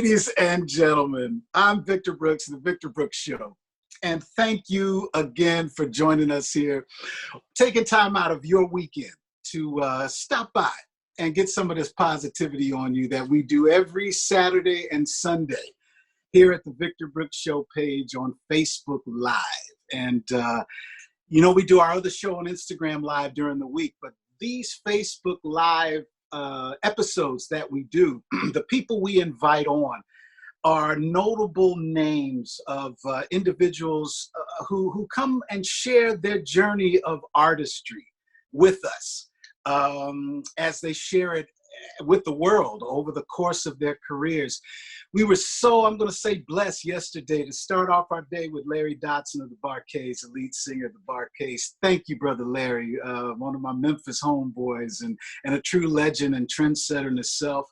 Ladies and gentlemen, I'm Victor Brooks, The Victor Brooks Show. And thank you again for joining us here, taking time out of your weekend to stop by and get some of this positivity on you that we do every Saturday and Sunday here at the Victor Brooks Show page on Facebook Live. And, you know, we do our other show on Instagram Live during the week, but these Facebook Live episodes that we do, the people we invite on are notable names of individuals who come and share their journey of artistry with us as they share it with the world over the course of their careers. We were so, I'm going to say, blessed yesterday to start off our day with Larry Dotson of the Bar-Kays, the lead singer of the Bar-Kays. Thank you, Brother Larry, one of my Memphis homeboys and a true legend and trendsetter in himself.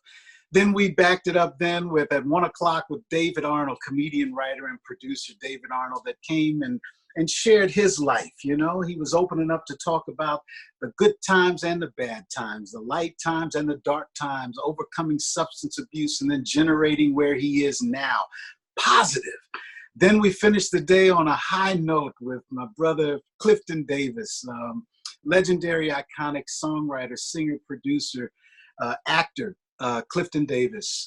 Then we backed it up then with at 1 o'clock with David Arnold, comedian, writer, and producer David Arnold, that came and shared his life. You know, he was opening up to talk about the good times and the bad times, the light times and the dark times, overcoming substance abuse, and then generating where he is now. Positive. Then we finished the day on a high note with my brother Clifton Davis, legendary, iconic songwriter, singer, producer, actor. Clifton Davis,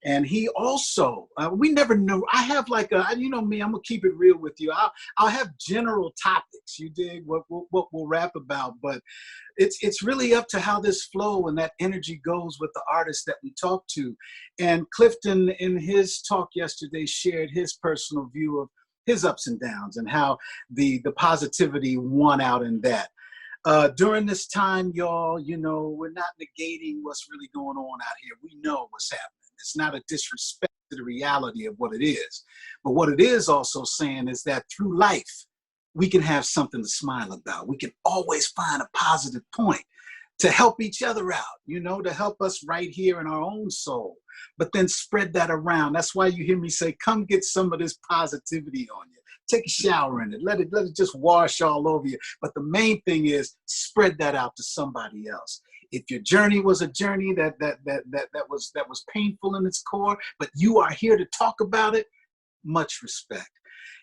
and he also, we never knew, I have like a, you know me, I'm gonna keep it real with you. I'll have general topics, you dig, what we'll rap about, but it's really up to how this flow and that energy goes with the artists that we talk to. And Clifton, in his talk yesterday, shared his personal view of his ups and downs and how the positivity won out in that. During this time, y'all, you know, we're not negating what's really going on out here. We know what's happening. It's not a disrespect to the reality of what it is. But what it is also saying is that through life, we can have something to smile about. We can always find a positive point to help each other out, you know, to help us right here in our own soul, but then spread that around. That's why you hear me say, come get some of this positivity on you. Take a shower in it. Let it just wash all over you. But the main thing is spread that out to somebody else. If your journey was a journey that was painful in its core, but you are here to talk about it, much respect.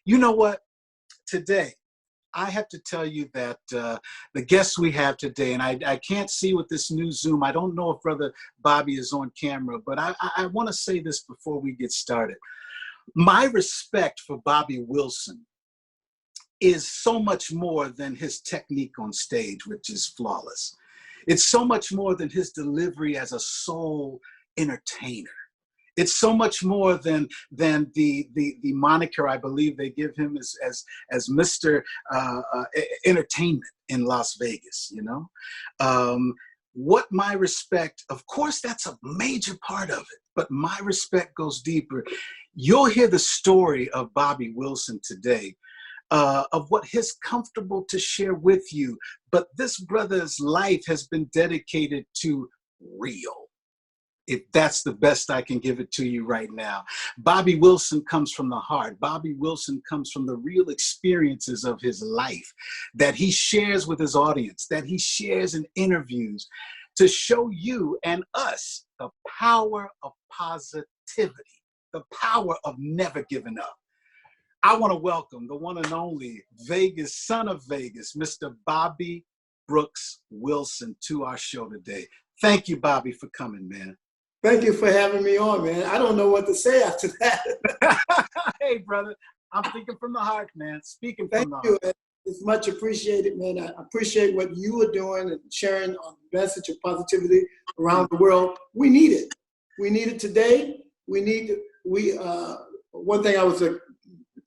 You know what? Today, I have to tell you that the guests we have today, and I can't see with this new Zoom, I don't know if Brother Bobby is on camera, but I want to say this before we get started. My respect for Bobby Wilson is so much more than his technique on stage, which is flawless. It's so much more than his delivery as a soul entertainer. It's so much more than the moniker I believe they give him as Mr. Entertainment in Las Vegas, you know? What my respect, of course, that's a major part of it, but my respect goes deeper. You'll hear the story of Bobby Wilson today, of what he's comfortable to share with you, but this brother's life has been dedicated to real. If that's the best I can give it to you right now. Bobby Wilson comes from the heart. Bobby Wilson comes from the real experiences of his life that he shares with his audience, that he shares in interviews to show you and us the power of positivity, the power of never giving up. I want to welcome the one and only Vegas, son of Vegas, Mr. Bobby Brooks Wilson to our show today. Thank you, Bobby, for coming, man. Thank you for having me on, man. I don't know what to say after that. Hey, brother, I'm thinking from the heart, man. Speaking from the heart. Heart. It's much appreciated, man. I appreciate what you are doing and sharing on the message of positivity around the world. We need it. We need it today. One thing I was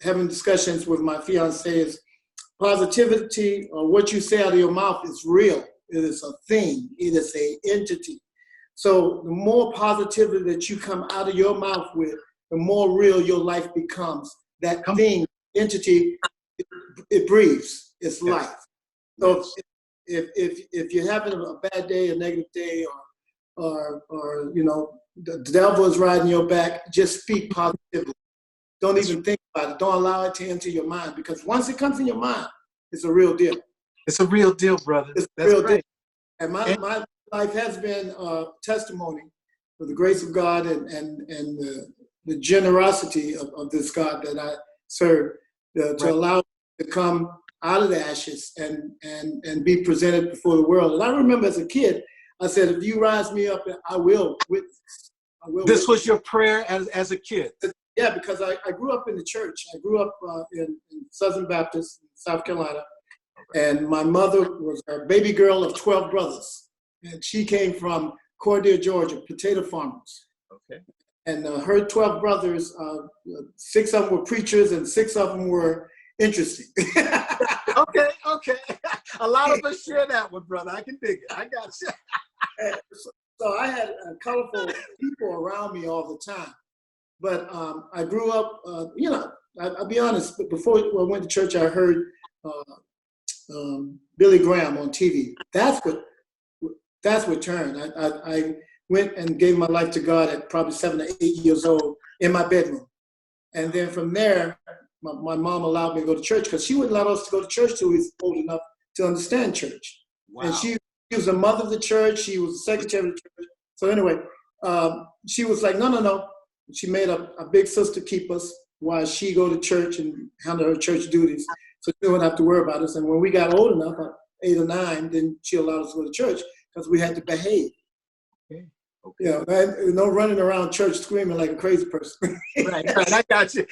having discussions with my fiance is positivity, or what you say out of your mouth, is real. It is a thing. It is an entity. So the more positivity that you come out of your mouth with, the more real your life becomes. That thing, entity, it breathes. It's life. So if you're having a bad day, a negative day, or you know, the devil is riding your back, just speak positively. Don't even think about it. Don't allow it to enter your mind, because once it comes in your mind, it's a real deal. It's a real deal, brother. It's a real deal. And my life has been testimony for the grace of God and the generosity of this God that I serve to allow to come out of the ashes and be presented before the world. And I remember as a kid, I said, if you rise me up, I will witness. This was your prayer as a kid? Yeah, because I grew up in the church. I grew up in Southern Baptist, South Carolina. And my mother was a baby girl of 12 brothers. And she came from Cordier, Georgia, potato farmers. Okay. And her 12 brothers, 6 of them were preachers and 6 of them were interesting. Okay. A lot of us share that one, brother. I can dig it. I got you. So I had colorful people around me all the time. But I grew up, I'll be honest, but before I went to church, I heard Billy Graham on TV. That's what turned. I went and gave my life to God at probably 7 or 8 years old in my bedroom. And then from there, my mom allowed me to go to church because she wouldn't allow us to go to church till we was old enough to understand church. Wow. And she was the mother of the church. She was the secretary of the church. So anyway, she was like, no. She made a big sister keep us while she go to church and handle her church duties. So she wouldn't have to worry about us. And when we got old enough, 8 or 9, then she allowed us to go to church because we had to behave. Okay. Yeah, no running around church screaming like a crazy person. Right, I got you.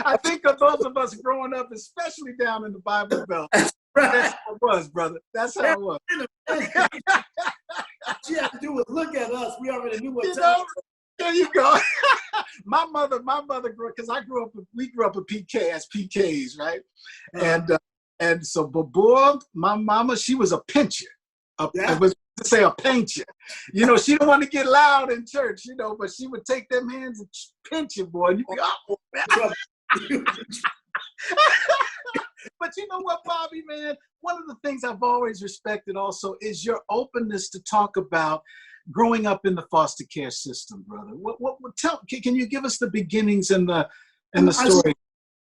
I think of those of us growing up, especially down in the Bible Belt. Right. That's how it was, brother. That's how it was. All she had to do was look at us. We already knew what time. There you go. my mother grew, because we grew up with PK as PKs, right? And so, but boy, my mama, she was a pincher. I was to say a painter. She didn't want to get loud in church, but she would take them hands and pinch you, boy. And you go, But you know what, Bobby, man? One of the things I've always respected also is your openness to talk about growing up in the foster care system, brother. Can you give us the beginnings and the story?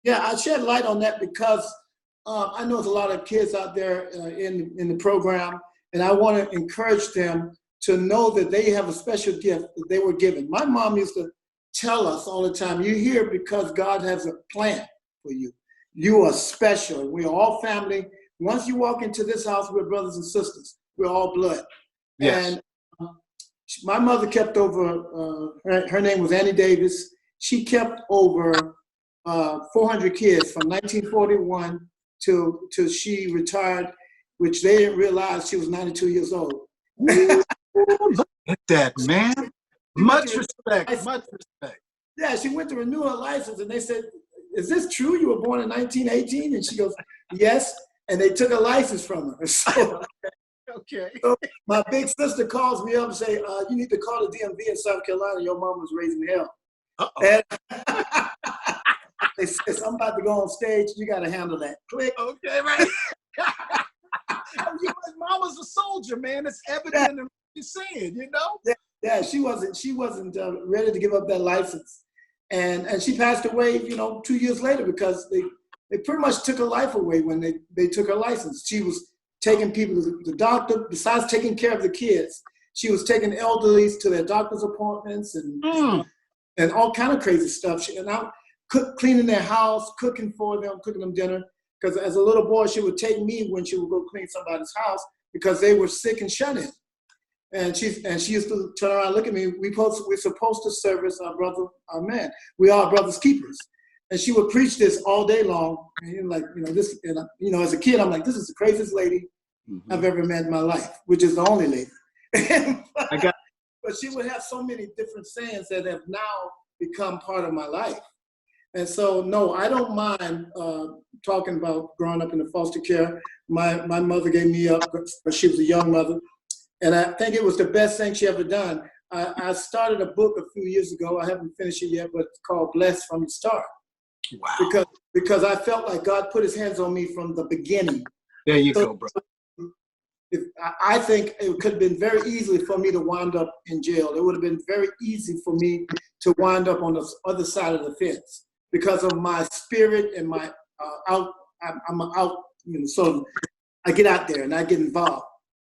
I shed light on that because I know there's a lot of kids out there in the program, and I want to encourage them to know that they have a special gift that they were given. My mom used to tell us all the time, you're here because God has a plan for you. You are special. We're all family. Once you walk into this house, we're brothers and sisters. We're all blood. Yes. And my mother kept over, her name was Annie Davis. She kept over 400 kids from 1941 till she retired, which they didn't realize she was 92 years old. Look at that, man. Much respect. Yeah, she went to renew her license and they said, is this true? You were born in 1918? And she goes, yes. And they took a license from her. So, okay. So my big sister calls me up and say, you need to call the DMV in South Carolina. Your mom was raising hell. And they said, I'm about to go on stage. You got to handle that. Click. Okay, right. Mom was a soldier, man. It's evident in what you're saying, Yeah, she wasn't ready to give up that license. And she passed away, 2 years later because they pretty much took her life away when they took her license. She was taking people to the doctor, besides taking care of the kids. She was taking elderlies to their doctor's appointments and all kind of crazy stuff. And I cleaning their house, cooking for them, cooking them dinner. Because as a little boy, she would take me when she would go clean somebody's house because they were sick and shut in. And she used to turn around and look at me. We're supposed to service our brother, our man. We are brothers keepers. And she would preach this all day long. And this, and as a kid, I'm like, this is the craziest lady I've ever met in my life, which is the only lady. But she would have so many different sayings that have now become part of my life. And so, no, I don't mind talking about growing up in the foster care. My mother gave me up, but she was a young mother. And I think it was the best thing she ever done. I started a book a few years ago. I haven't finished it yet, but it's called Blessed from the Start. Wow. Because I felt like God put his hands on me from the beginning. There you go, bro. I think it could have been very easily for me to wind up in jail. It would have been very easy for me to wind up on the other side of the fence because of my spirit and my so I get out there and I get involved.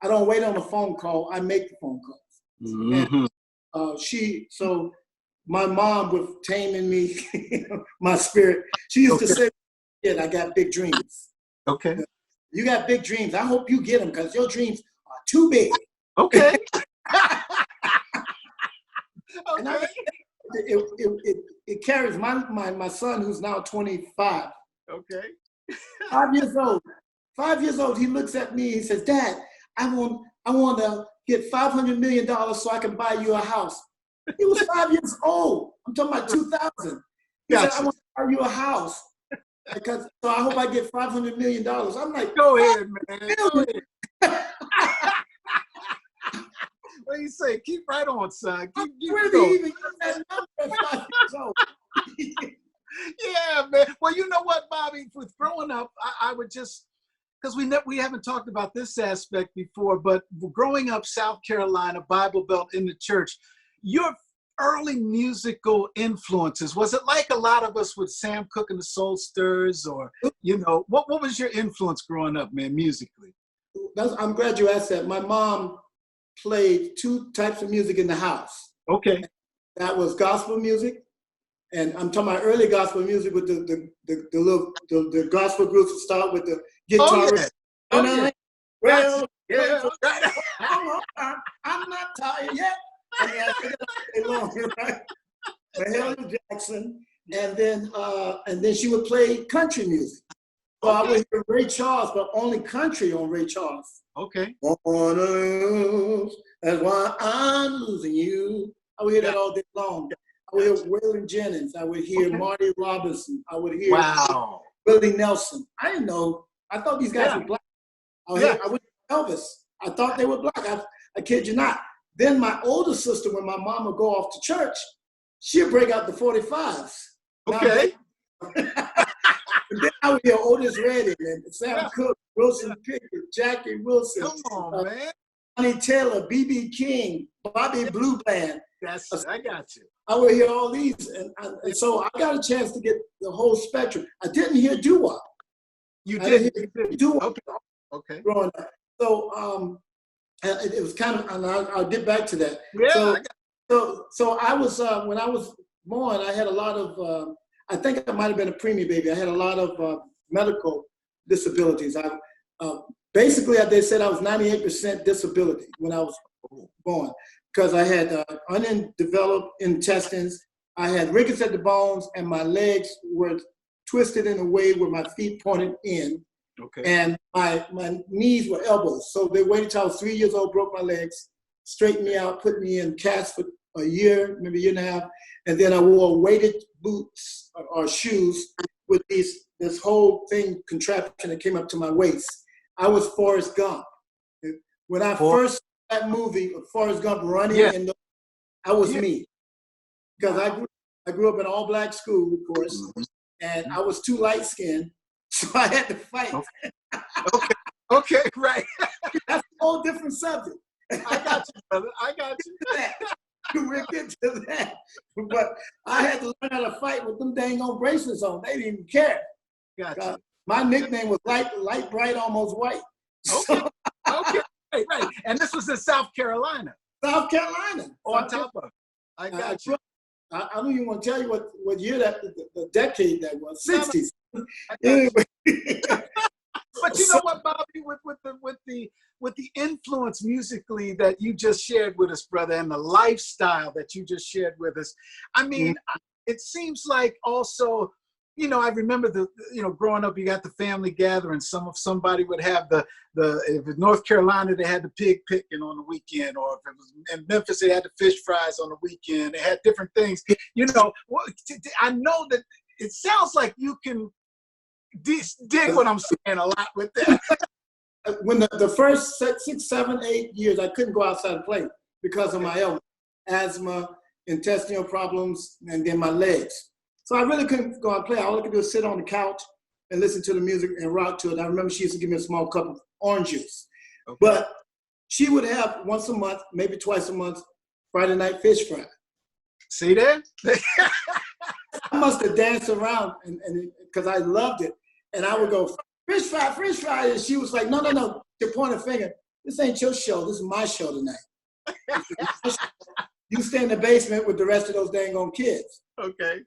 I don't wait on a phone call. I make the phone calls. Mm-hmm. So my mom was taming me, my spirit. She used to say, "Yeah, I got big dreams." Okay. You got big dreams. I hope you get them because your dreams are too big. Okay. And it carries my son, who's now 25. Okay. 5 years old. 5 years old. He looks at me. He says, "Dad, I want to get $500 million so I can buy you a house." He was 5 years old. I'm talking about 2000. He said, "I want to buy you a house so I hope I get $500 million." I'm like, go ahead, man. Go ahead. What do you say? Keep right on, son. Keep where going. did he even get that number at 5 years old? Yeah, man. Well, you know what, Bobby? With growing up, I would just, because we haven't talked about this aspect before, but growing up South Carolina, Bible Belt in the church, your early musical influences, was it like a lot of us with Sam Cooke and the Soul Stirrers, or, what was your influence growing up, man, musically? I'm glad you asked that. My mom played two types of music in the house. Okay. That was gospel music, and I'm talking about early gospel music with the gospel groups that start with the guitar. Oh, yeah. Oh, yeah. Well, yeah. I'm not tired yet. Right? Mahalia Jackson, and then she would play country music. So I would hear Ray Charles, but only country on Ray Charles. Okay. That's why I'm losing you. I would hear that all day long. I would hear Waylon Jennings. I would hear Marty Robinson. I would hear Willie Nelson. I didn't know. I thought these guys were black. I would hear Elvis. I thought they were black. I kid you not. Then my older sister, when my mom would go off to church, she'd break out the 45s. Okay. And then I would hear Otis Redding and Sam Cooke, Wilson Pickett, Jackie Wilson. Come on, man. Johnny Taylor, B.B. King, Bobby Blue Band. I got you. I would hear all these. And so I got a chance to get the whole spectrum. I didn't hear Doo Wop. You did. Doo Wop. Okay. Growing up. So it was kind of, and I'll get back to that. Yeah. So I was, when I was born, I had a lot of, I think I might have been a preemie baby. I had a lot of medical disabilities. Basically, they said I was 98% disability when I was born, because I had undeveloped intestines. I had rickets at the bones, and my legs were twisted in a way where my feet pointed in. Okay. And my knees were elbows. So they waited till I was 3 years old, broke my legs, straightened me out, put me in casts for a year, maybe a year and a half. And then I wore weighted boots or shoes with this whole thing, contraption that came up to my waist. I was Forrest Gump. When I first saw that movie, Forrest Gump running, I was me. Because I grew up in an all-black school, of course, and I was too light-skinned, so I had to fight. Okay, right. That's a whole different subject. I got you, brother. I got you. We'll get to that. But I had to learn how to fight with them dang old bracelets on. They didn't even care. Gotcha. My nickname was light, bright, almost white. Okay. Right. And this was in South Carolina. South Carolina. On top of it. I got you. I don't even want to tell you what year the decade that was. 60s. But you know what, Bobby, with the influence musically that you just shared with us, brother, and the lifestyle that you just shared with us, I mean, it seems like also, I remember growing up, you got the family gathering. Somebody would have if it's North Carolina, they had the pig picking on the weekend, or if it was in Memphis, they had the fish fries on the weekend. They had different things. I know that it sounds like you can dig what I'm saying a lot with that. When the first 6, 7, 8 years, I couldn't go outside and play because of my ailment, asthma, intestinal problems, and then my legs. So I really couldn't go out and play. All I could do was sit on the couch and listen to the music and rock to it. I remember she used to give me a small cup of orange juice. Okay. But she would have once a month, maybe twice a month, Friday night fish fry. See that? I must have danced around and because I loved it. And I would go, fish fry. And she was like, no. She pointed a finger. This ain't your show. This is my show tonight. you stay in the basement with the rest of those dang on kids. Okay.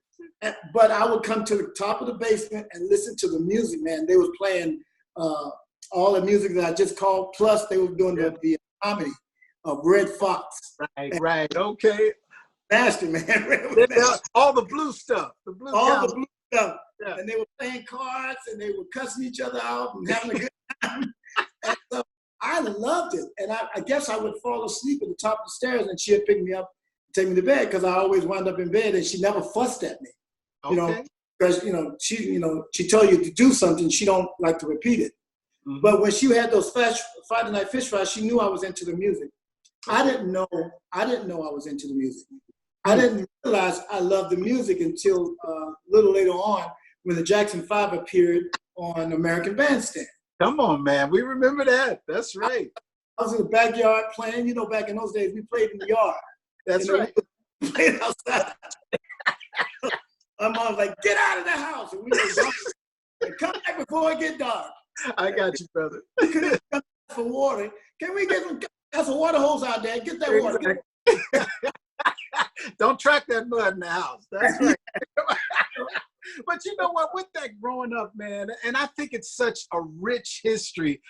But I would come to the top of the basement and listen to the music, man. They was playing all the music that I just called, plus they were doing the comedy of Red Fox. Right, okay. Nasty, man. All the blue stuff. The blue stuff. Yeah. And they were playing cards and they were cussing each other out and having a good time. And so I loved it. And I guess I would fall asleep at the top of the stairs and she'd pick me up and take me to bed because I always wound up in bed and she never fussed at me. Okay. You know, because she told you to do something, she don't like to repeat it. Mm-hmm. But when she had those Friday night fish fries, she knew I was into the music. I didn't know I was into the music. I didn't realize I loved the music until a little later on when the Jackson 5 appeared on American Bandstand. Come on, man. We remember that. That's right. I was in the backyard playing. You know, back in those days, we played in the yard. That's right. We played outside. My mom was like, get out of the house. And we were come back before it get dark. I got you, brother. We couldn't come for water. Can we get some water hose out there? Get that water. Don't track that mud in the house. That's right. But you know what? With that growing up, man, and I think it's such a rich history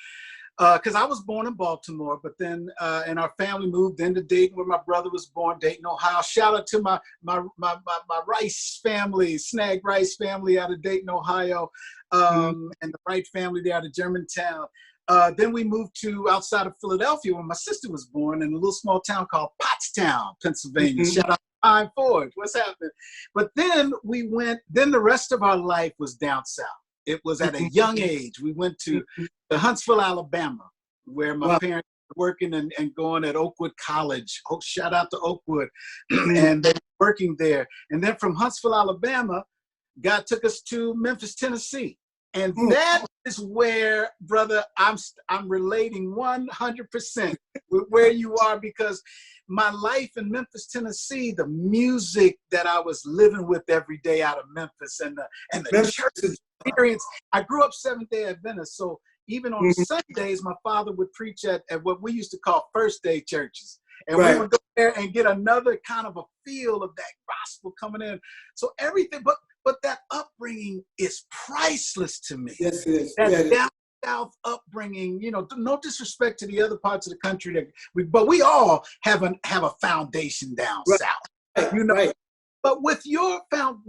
because I was born in Baltimore, but then and our family moved into Dayton, where my brother was born, Dayton, Ohio. Shout out to my Rice family, Snag Rice family out of Dayton, Ohio, and the Wright family there out of Germantown. Then we moved to outside of Philadelphia where my sister was born in a little small town called Pottstown, Pennsylvania. Mm-hmm. Shout out to Pine Forge. What's happening? But then then the rest of our life was down south. It was at a young age. We went to Huntsville, Alabama, where my parents were working and going at Oakwood College. Oh, shout out to Oakwood. And they were working there. And then from Huntsville, Alabama, God took us to Memphis, Tennessee. And that is where, brother, I'm relating 100% with where you are, because my life in Memphis, Tennessee, the music that I was living with every day out of Memphis and the church experience. I grew up Seventh-day Adventist, so even on Sundays, my father would preach at what we used to call first day churches. And we would go there and get another kind of a feel of that gospel coming in. So everything, but that upbringing is priceless to me. Yes, it is. That down south upbringing, you know, no disrespect to the other parts of the country but we all have a foundation down south. You know. Right. But with your down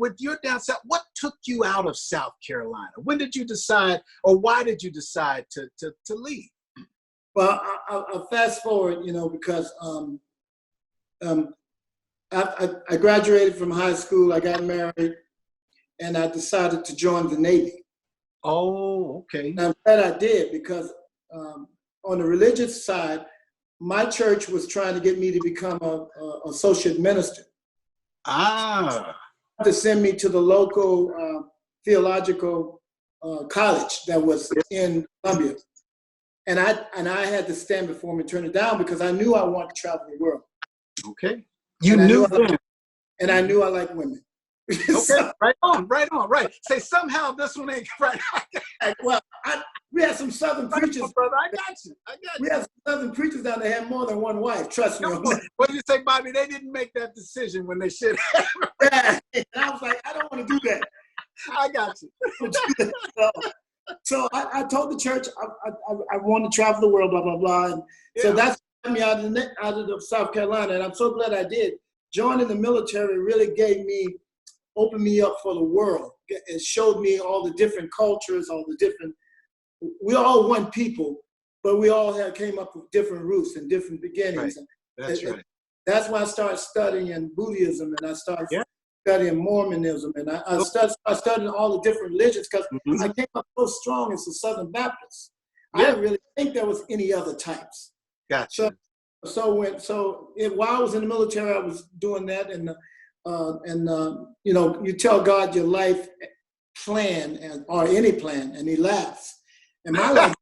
south, what took you out of South Carolina? When did you decide, or why did you decide to leave? Well, I'll fast forward, you know, because I graduated from high school, I got married, and I decided to join the Navy. Oh, okay. And I'm glad I did, because on the religious side, my church was trying to get me to become a associate minister. To send me to the local theological college that was in Columbia. And I had to stand before him and turn it down because I knew I wanted to travel the world. Okay. I knew I liked women. Okay, so, right on. Say somehow this one ain't right. Well, we had some Southern preachers. Brother, I got you. We had some Southern preachers down there had more than one wife. Trust me. What did you say, Bobby? They didn't make that decision when they should have. Yeah. And I was like, I don't want to do that. I got you. So I told the church I want to travel the world, blah, blah, blah. And so that's got me out of South Carolina. And I'm so glad I did. Joining the military really opened me up for the world. It showed me all the different cultures, we're all one people, but we all came up with different roots and different beginnings. Right. That's right. That's why I started studying Buddhism, and I started studying Mormonism, and I started studying all the different religions because I came up so strong as a Southern Baptist. I didn't really think there was any other types. Gotcha. So while I was in the military, I was doing that, and you know, you tell God your life plan or any plan, and He laughs. And my life,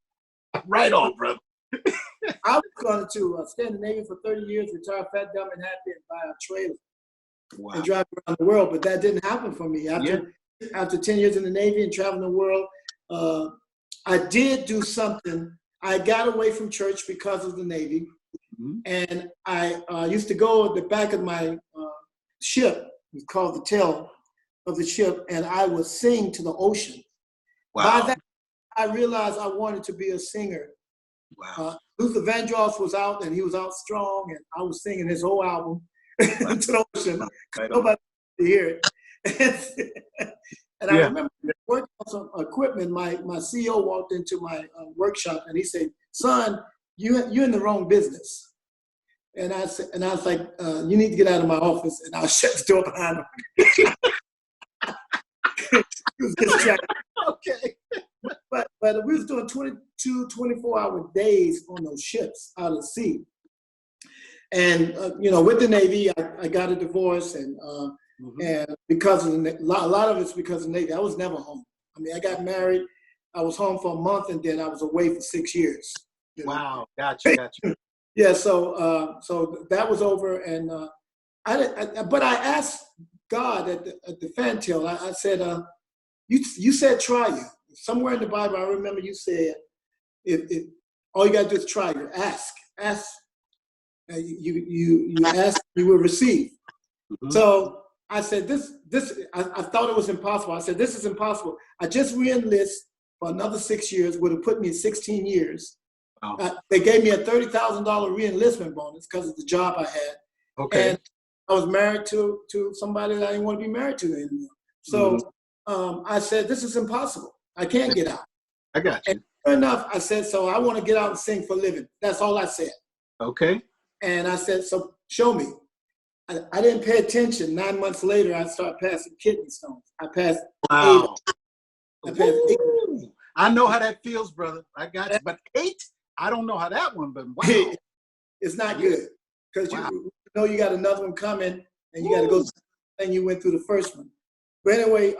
right on, brother. I was going to stay in the Navy for 30 years, retire fat, dumb, and happy, and buy a trailer and drive around the world. But that didn't happen for me. After 10 years in the Navy and traveling the world, I did do something. I got away from church because of the Navy, And I used to go at the back of my ship. It's called the tail of the ship, and I would sing to the ocean. Wow. By that, I realized I wanted to be a singer. Wow. Luther Vandross was out, and he was out strong, and I was singing his whole album to the ocean. Right Nobody could hear it. And I remember working on some equipment. My CEO walked into my workshop, and he said, "Son, you're in the wrong business." And I said, and I was like, "You need to get out of my office." And I'll shut the door behind him. He was distracted. Okay. But we was doing 22, 24-hour days on those ships out at sea. And, with the Navy, I got a divorce, and because of a lot of it's because of the Navy. I was never home. I mean, I got married. I was home for a month, and then I was away for 6 years. Wow. Gotcha. Yeah, so that was over, and but I asked God at the fantail. I said, "You said try you." Somewhere in the Bible, I remember you said, "If all you gotta do is try, you ask, you ask, you will receive." So I said, "This I thought it was impossible." I said, "This is impossible. I just re-enlist for another 6 years, would have put me in 16 years." Wow. They gave me a $30,000 re-enlistment bonus because of the job I had. Okay. And I was married to somebody that I didn't want to be married to anymore. So I said, "This is impossible. I can't get out." I got you. And sure enough, I said, "So I want to get out and sing for a living." That's all I said. Okay. And I said, "So show me." I didn't pay attention. 9 months later, I started passing kidney stones. I passed 8. I passed 8. I know how that feels, brother. I got you. But 8? I don't know how that one, but wow. It's not good. Because you know you got another one coming, and you got to go through the thing you went through the first one. But anyway,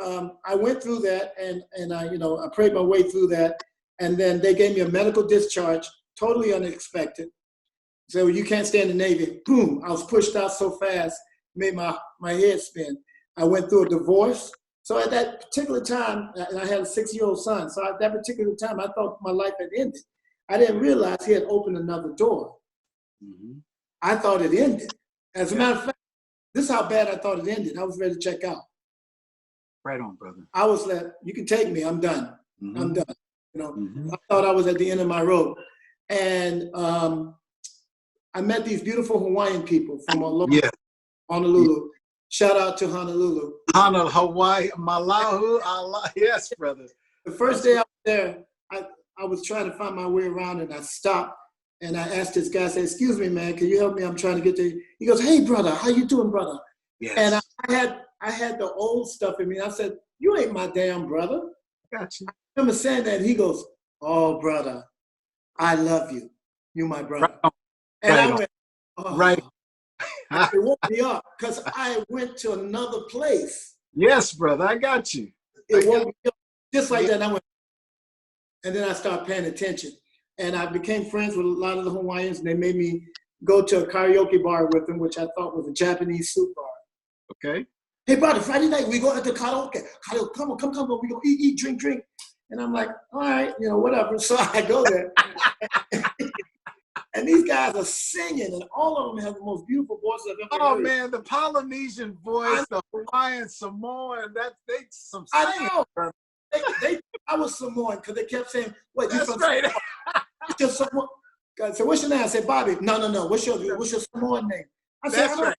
I went through that, and I prayed my way through that, and then they gave me a medical discharge, totally unexpected. So you can't stay in the Navy. Boom! I was pushed out so fast, made my head spin. I went through a divorce. So at that particular time, and I had a 6-year-old son. So at that particular time, I thought my life had ended. I didn't realize he had opened another door. I thought it ended. As a matter of fact, this is how bad I thought it ended. I was ready to check out. Right on, brother. I was like, "You can take me. I'm done. I'm done." I thought I was at the end of my rope. And I met these beautiful Hawaiian people from Honolulu. Shout out to Honolulu. Hawaii, Malahu, Allah. Yes, brother. The first day I was there, I was trying to find my way around, and I stopped, and I asked this guy, I said, "Excuse me, man, can you help me? I'm trying to get there." He goes, "Hey, brother, how you doing, brother?" Yes. And I had the old stuff in me. I said, "You ain't my damn brother." Got you. I remember saying that. He goes, "Oh, brother, I love you. You my brother." And I went, "Oh." Right. It woke me up because I went to another place. Yes, brother, I got you. It woke me up just like that. And I went, and then I started paying attention. And I became friends with a lot of the Hawaiians, and they made me go to a karaoke bar with them, which I thought was a Japanese soup bar. Okay. "Hey, brother, Friday night, we go to karaoke. Come on. We go eat, drink. And I'm like, "All right, whatever." So I go there. And these guys are singing, and all of them have the most beautiful voices I've ever heard. Oh, man, the Polynesian voice, the Hawaiian, Samoan, they some singing. I know. I was Samoan because they kept saying, "What, you from right. What's your Samoan?" I said, "What's your name?" I said, "Bobby." No. What's your Samoan name? I said,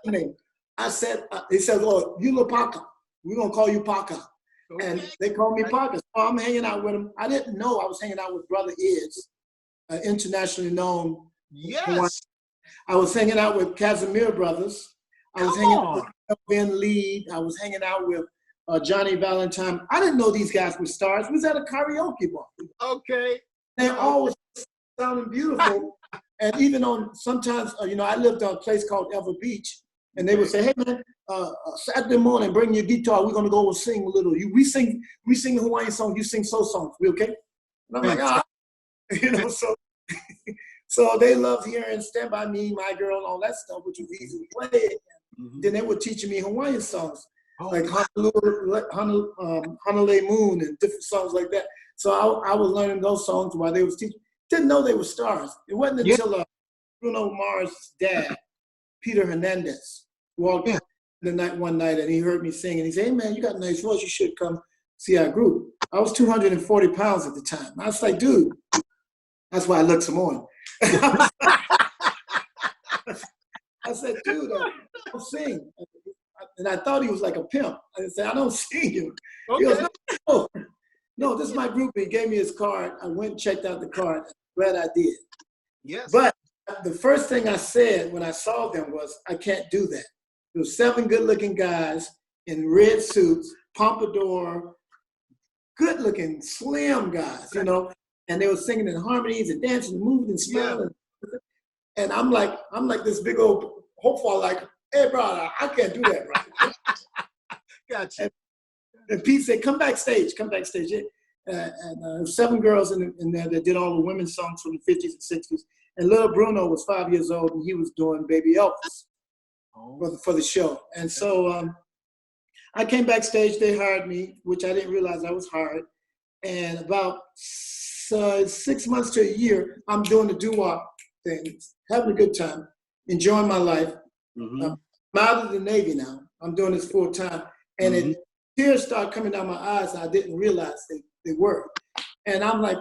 "Name." I said, he said, "Oh, you look Paka. We're going to call you Paka." Okay. And they called me Paka. So I'm hanging out with him. I didn't know I was hanging out with Brother Iz, internationally known. Yes. I was hanging out with Casimir Brothers. I was hanging out with Ben Lee. I was hanging out with Johnny Valentine. I didn't know these guys were stars. We was at a karaoke bar. Okay. They always sounding beautiful. And even on sometimes, I lived on a place called Ever Beach, and they would say, "Hey man, Saturday morning, bring your guitar. We're gonna go sing a little. We sing Hawaiian songs. You sing soul songs. We okay?" And I'm like, So they loved hearing "Stand By Me, My Girl," and all that stuff, which was easy to play. Then they were teaching me Hawaiian songs, like Honolulu Moon and different songs like that. So I was learning those songs while they was teaching. didn't know they were stars. It wasn't Yeah. until Bruno Mars' dad, Peter Hernandez, walked in one night and he heard me sing and he said, "Hey man, you got a nice voice. You should come see our group." I was 240 pounds at the time. I was like, dude, that's why I looked some more. I said, dude, I don't sing. And I thought he was like a pimp. I said, "I don't sing you." Okay. He goes, no, this is my group. He gave me his card. I went and checked out the card. Glad I did. Yes. But the first thing I said when I saw them was, "I can't do that." There were 7 good-looking guys in red suits, pompadour, good-looking, slim guys, you know, and they were singing in harmonies and dancing and moving and smiling. Yeah. And I'm like this big old hopeful, like, "Hey, brother, I can't do that, right?" Gotcha. And Pete said, "Come backstage, come backstage." And 7 girls in there that did all the women's songs from the 50s and 60s. And little Bruno was 5 years old, and he was doing Baby Elvis for the show. And so I came backstage. They hired me, which I didn't realize I was hired. And about 6 months to a year, I'm doing the Doo Wop thing, having a good time, enjoying my life. Mm-hmm. I'm out of the Navy now. I'm doing this full time. And tears started coming down my eyes, and I didn't realize they were. And I'm like,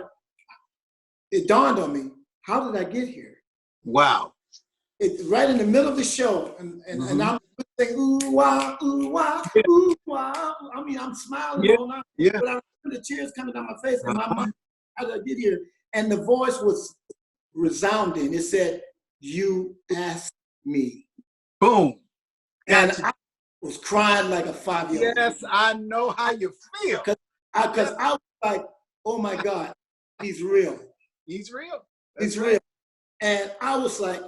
it dawned on me, how did I get here? Wow. Right in the middle of the show, and I'm saying, "Ooh, wah, ooh, wah, ooh, wah." I mean, I'm smiling all night, but I remember the tears coming down my face, and my mind, how did I get here? And the voice was resounding. It said, "You asked me." Boom. And I was crying like a 5-year-old. Yes, I know how you feel. Because I was like, "Oh my God, he's real. He's real. He's real." And I was like,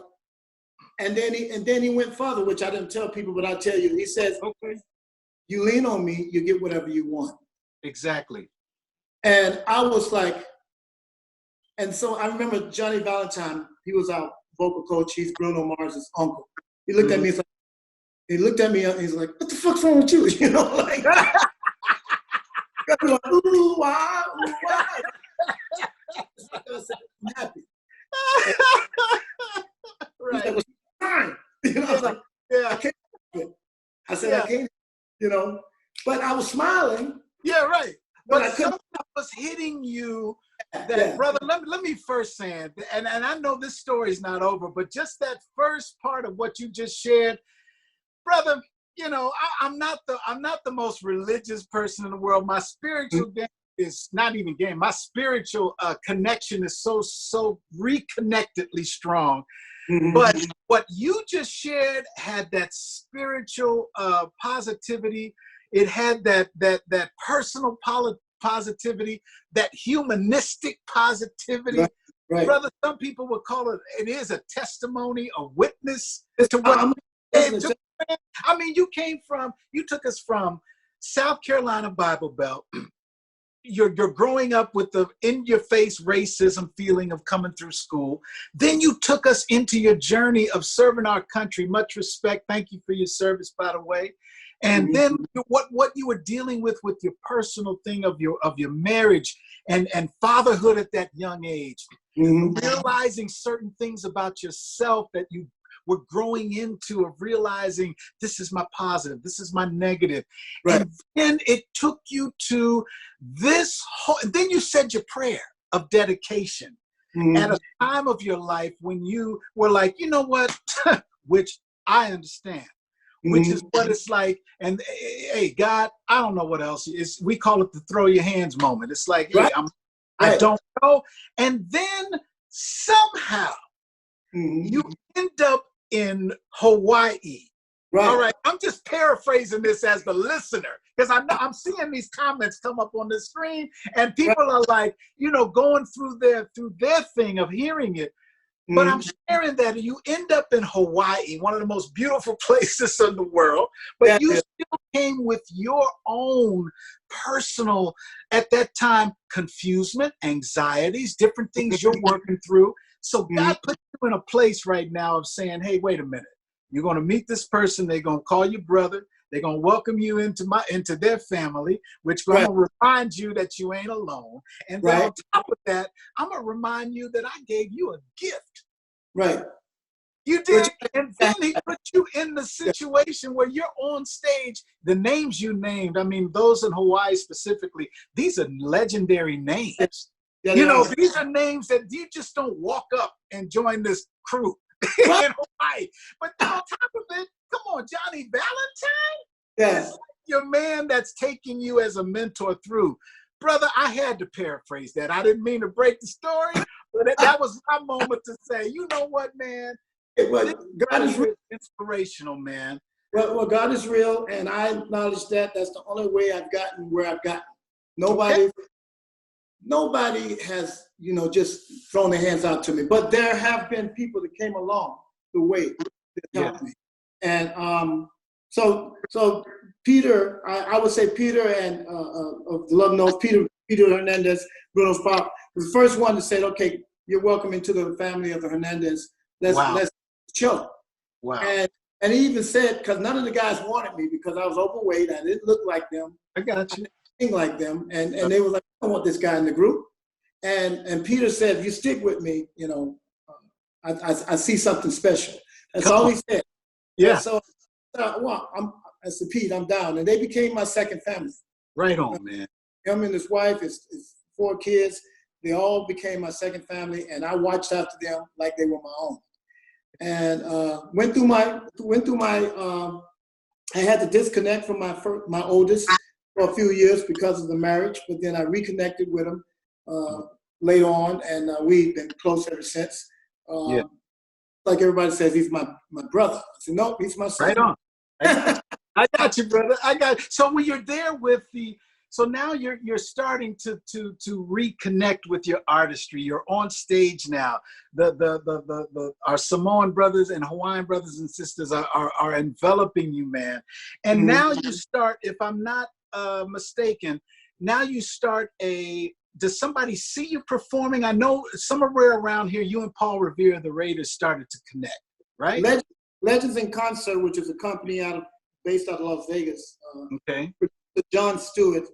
and then he went further, which I didn't tell people, but I'll tell you. He says, "Okay, you lean on me, you get whatever you want." Exactly. And I was like, and so I remember Johnny Valentine. He was our vocal coach. He's Bruno Mars' uncle. He looked at me. And he's like, "What the fuck's wrong with you?" You know, like, "Ooh, wah, ooh, wah." I said, "I'm happy." Right. That was fine. You know, I was like, I can't do it. I said, I can't, you know, but I was smiling. Yeah, right. But something was hitting you that, brother, let me first say it, and I know this story is not over, but just that first part of what you just shared, brother, you know, I'm not the most religious person in the world. My spiritual game is not even game. My spiritual connection is so reconnectedly strong. Mm-hmm. But what you just shared had that spiritual positivity. It had that personal positivity, that humanistic positivity. Right. Brother, some people would call it is a testimony, a witness to what I mean, you took us from South Carolina Bible Belt. You're growing up with the in-your-face racism feeling of coming through school. Then you took us into your journey of serving our country. Much respect. Thank you for your service, by the way. And then what you were dealing with your personal thing of your marriage and fatherhood at that young age. Realizing certain things about yourself that you were growing into, of realizing this is my positive, this is my negative. Right. And then it took you to this whole, then you said your prayer of dedication at a time of your life when you were like, you know what, which I understand, which is what it's like. And hey, God, I don't know what else is. We call it the throw your hands moment. It's like, hey, I don't know. And then somehow you end up in Hawaii. Right. All right. I'm just paraphrasing this as the listener, because I know I'm seeing these comments come up on the screen, and people are like, you know, going through their thing of hearing it. But I'm sharing that you end up in Hawaii, one of the most beautiful places in the world, but you still came with your own personal, at that time, confusion, anxieties, different things you're working through. So God put you in a place right now of saying, hey, wait a minute. You're going to meet this person. They're going to call you brother. They're gonna welcome you into their family, which Right. gonna remind you that you ain't alone. And then Right. on top of that, I'm gonna remind you that I gave you a gift. Right. You did, and then he put you in the situation where you're on stage. The names you named, I mean, those in Hawaii specifically, these are legendary names. Yeah, You know, these are names that you just don't walk up and join this crew in Hawaii. But on top of it, come on, Johnny Valentine? Yes. It's like your man that's taking you as a mentor through. Brother, I had to paraphrase that. I didn't mean to break the story, but that was my moment to say, you know what, man? Well, God is real. Inspirational, man. Well, God is real, and I acknowledge that. That's the only way I've gotten where I've gotten. Nobody has, just thrown their hands out to me. But there have been people that came along the way that helped me. And so Peter, I would say Peter and of the Love Knows, Peter Hernandez, Bruno's pop, was the first one to say, okay, you're welcome into the family of the Hernandez. Let's chill. Wow. And he even said, because none of the guys wanted me because I was overweight, I didn't look like them. I got you. I didn't sing like them. And they were like, I don't want this guy in the group. And Peter said, if you stick with me, I see something special. That's all he said. Yeah. And so, I said, Pete, I'm down. And they became my second family. Right on, man. Him and his wife, his 4 kids, they all became my second family. And I watched after them like they were my own. And went through my I had to disconnect from my oldest for a few years because of the marriage, but then I reconnected with him later on, and we've been close ever since. Like everybody says, he's my brother. I said, no, he's my son. Right on. I got you, brother. So when you're there with so now you're starting to reconnect with your artistry. You're on stage now. Our Samoan brothers and Hawaiian brothers and sisters are enveloping you, man. And now you start, if I'm not mistaken, now you start does somebody see you performing? I know somewhere around here, you and Paul Revere of the Raiders started to connect, right? Legends in Concert, which is a company based out of Las Vegas. Okay. John Stewart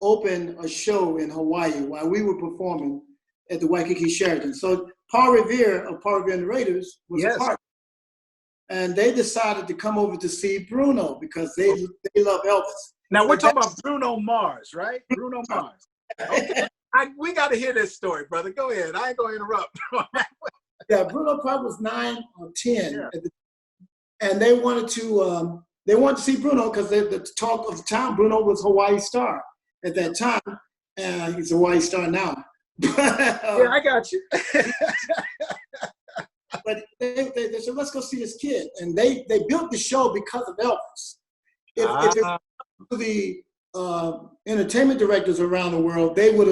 opened a show in Hawaii while we were performing at the Waikiki Sheraton. So Paul Revere of Paul Revere and the Raiders was a part. And they decided to come over to see Bruno because they love Elvis. Now we're talking about Bruno Mars, right? Bruno Mars. Okay. We got to hear this story, brother. Go ahead. I ain't going to interrupt. Yeah, Bruno probably was 9 or 10. Yeah. And they wanted to see Bruno because the talk of the town, Bruno was Hawaii star at that time. He's a Hawaii star now. Yeah, I got you. But they said, let's go see this kid. And they built the show because of Elvis. If it was the entertainment directors around the world, they would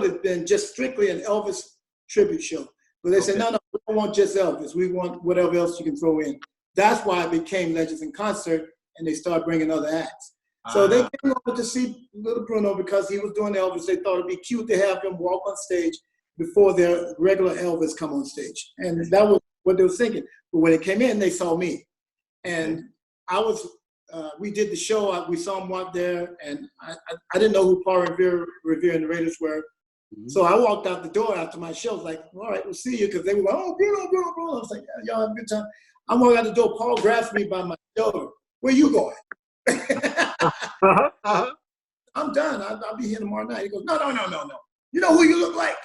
have been just strictly an Elvis tribute show. But they said, no, we don't want just Elvis. We want whatever else you can throw in. That's why it became Legends in Concert, and they started bringing other acts. So they came over to see little Bruno because he was doing Elvis. They thought it'd be cute to have him walk on stage before their regular Elvis come on stage. And that was what they were thinking. But when they came in, they saw me. And we did the show. We saw him walk there, and I didn't know who Paul Revere and the Raiders were. Mm-hmm. So I walked out the door after my show. I was like, all right, we'll see you. Because they were like, oh, Bruno. I was like, yeah, y'all have a good time. I'm walking out the door. Paul grabs me by my shoulder. Where you going? I'm done. I'll be here tomorrow night. He goes, no. You know who you look like?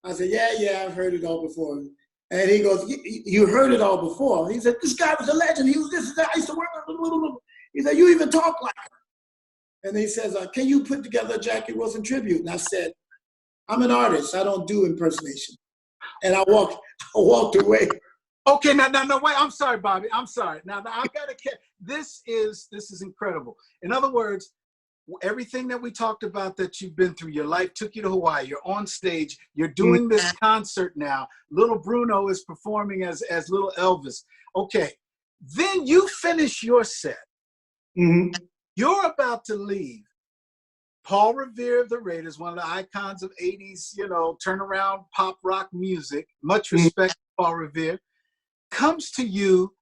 I said, yeah, I've heard it all before. And he goes, you heard it all before? He said, this guy was a legend. He was this and that. I used to work on. He said, you even talk like her. And he says, can you put together a Jackie Wilson tribute? And I said, I'm an artist. I don't do impersonation. And I walked away. Okay, now, wait. I'm sorry, Bobby. I'm sorry. Now I've got to. This is incredible. In other words, everything that we talked about that you've been through, your life took you to Hawaii. You're on stage. You're doing this concert now. Little Bruno is performing as little Elvis. Okay, then you finish your set. Mm-hmm. You're about to leave. Paul Revere of the Raiders, one of the icons of 80s, turnaround pop rock music. Much respect to Paul Revere. Comes to you,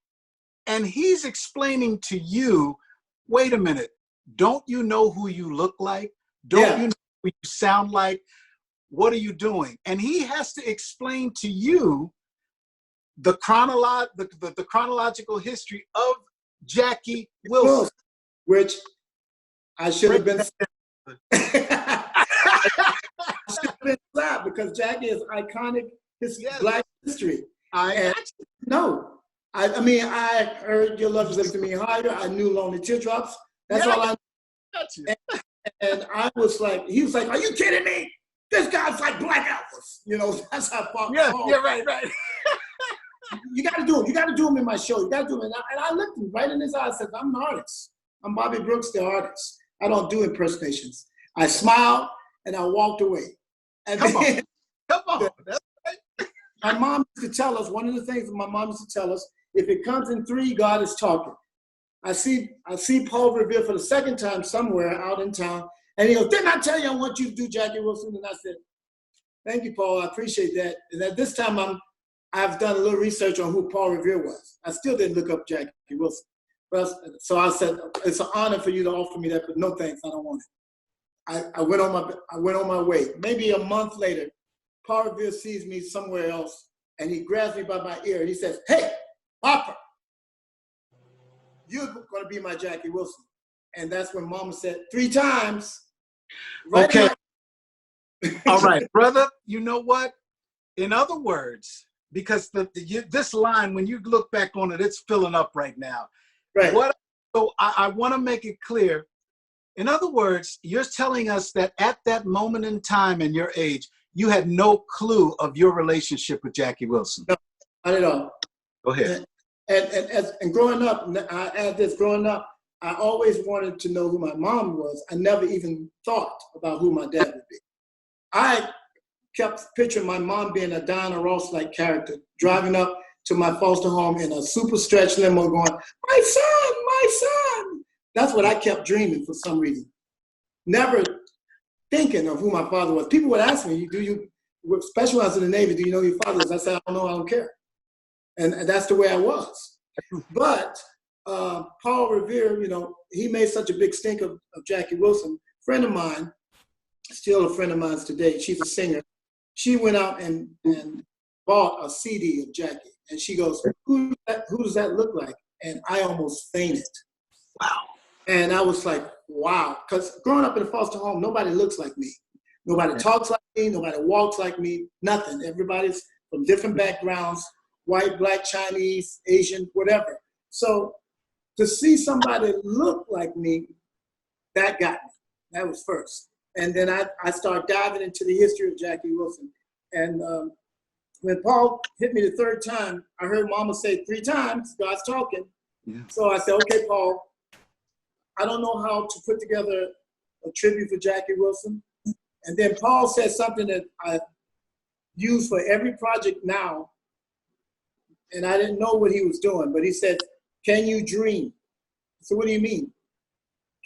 and he's explaining to you wait a minute, don't you know who you look like? Don't you know who you sound like? What are you doing? And he has to explain to you the chronological history of Jackie Wilson. Which I should have been slapped because Jackie is iconic Black history. No. I mean, I heard Your Love Is Lifting Me Higher. I knew Lonely Teardrops. That's all I knew. And I was like, he was like, are you kidding me? This guy's like Black Elvis. You know, that's how far. Yeah, right. You got to do him. You got to do him in my show. You got to do him. And I looked him right in his eyes and said, I'm an artist. I'm Bobby Brooks, the artist. I don't do impersonations. I smiled and I walked away. And Come on. That's right. My mom used to tell us, one of the things that my mom used to tell us, if it comes in 3, God is talking. I see Paul Revere for the second time somewhere out in town, and he goes, didn't I tell you I want you to do Jackie Wilson? And I said, thank you, Paul, I appreciate that. And at this time, I've done a little research on who Paul Revere was. I still didn't look up Jackie Wilson. So I said, it's an honor for you to offer me that, but no thanks, I don't want it. I went on my way. Maybe a month later, Paul Revere sees me somewhere else, and he grabs me by my ear, and he says, hey, Papa, you're going to be my Jackie Wilson. And that's when Mama said 3 times. Right. Okay. All right, brother, you know what? In other words, because this line, when you look back on it, it's filling up right now. Right. So I want to make it clear. In other words, you're telling us that at that moment in time in your age, you had no clue of your relationship with Jackie Wilson. No, not at all. Go ahead. And growing up, I add this, growing up, I always wanted to know who my mom was. I never even thought about who my dad would be. I kept picturing my mom being a Diana Ross-like character, driving up to my foster home in a super stretch limo going, my son, my son. That's what I kept dreaming for some reason. Never thinking of who my father was. People would ask me, especially when I was in the Navy, do you know who your father is? I said, I don't know, I don't care. And that's the way I was. But Paul Revere, you know, he made such a big stink of Jackie Wilson. Friend of mine, still a friend of mine today, she's a singer. She went out and bought a CD of Jackie. And she goes, who does that look like? And I almost fainted. Wow. And I was like, wow. Because growing up in a foster home, nobody looks like me. Nobody talks like me. Nobody walks like me. Nothing. Everybody's from different backgrounds, white, black, Chinese, Asian, whatever. So to see somebody look like me, that got me. That was first. And then I started diving into the history of Jackie Wilson. And when Paul hit me the 3rd time, I heard Mama say 3 times, God's talking. Yeah. So I said, okay, Paul, I don't know how to put together a tribute for Jackie Wilson. And then Paul said something that I use for every project now. And I didn't know what he was doing, but he said, can you dream? So what do you mean?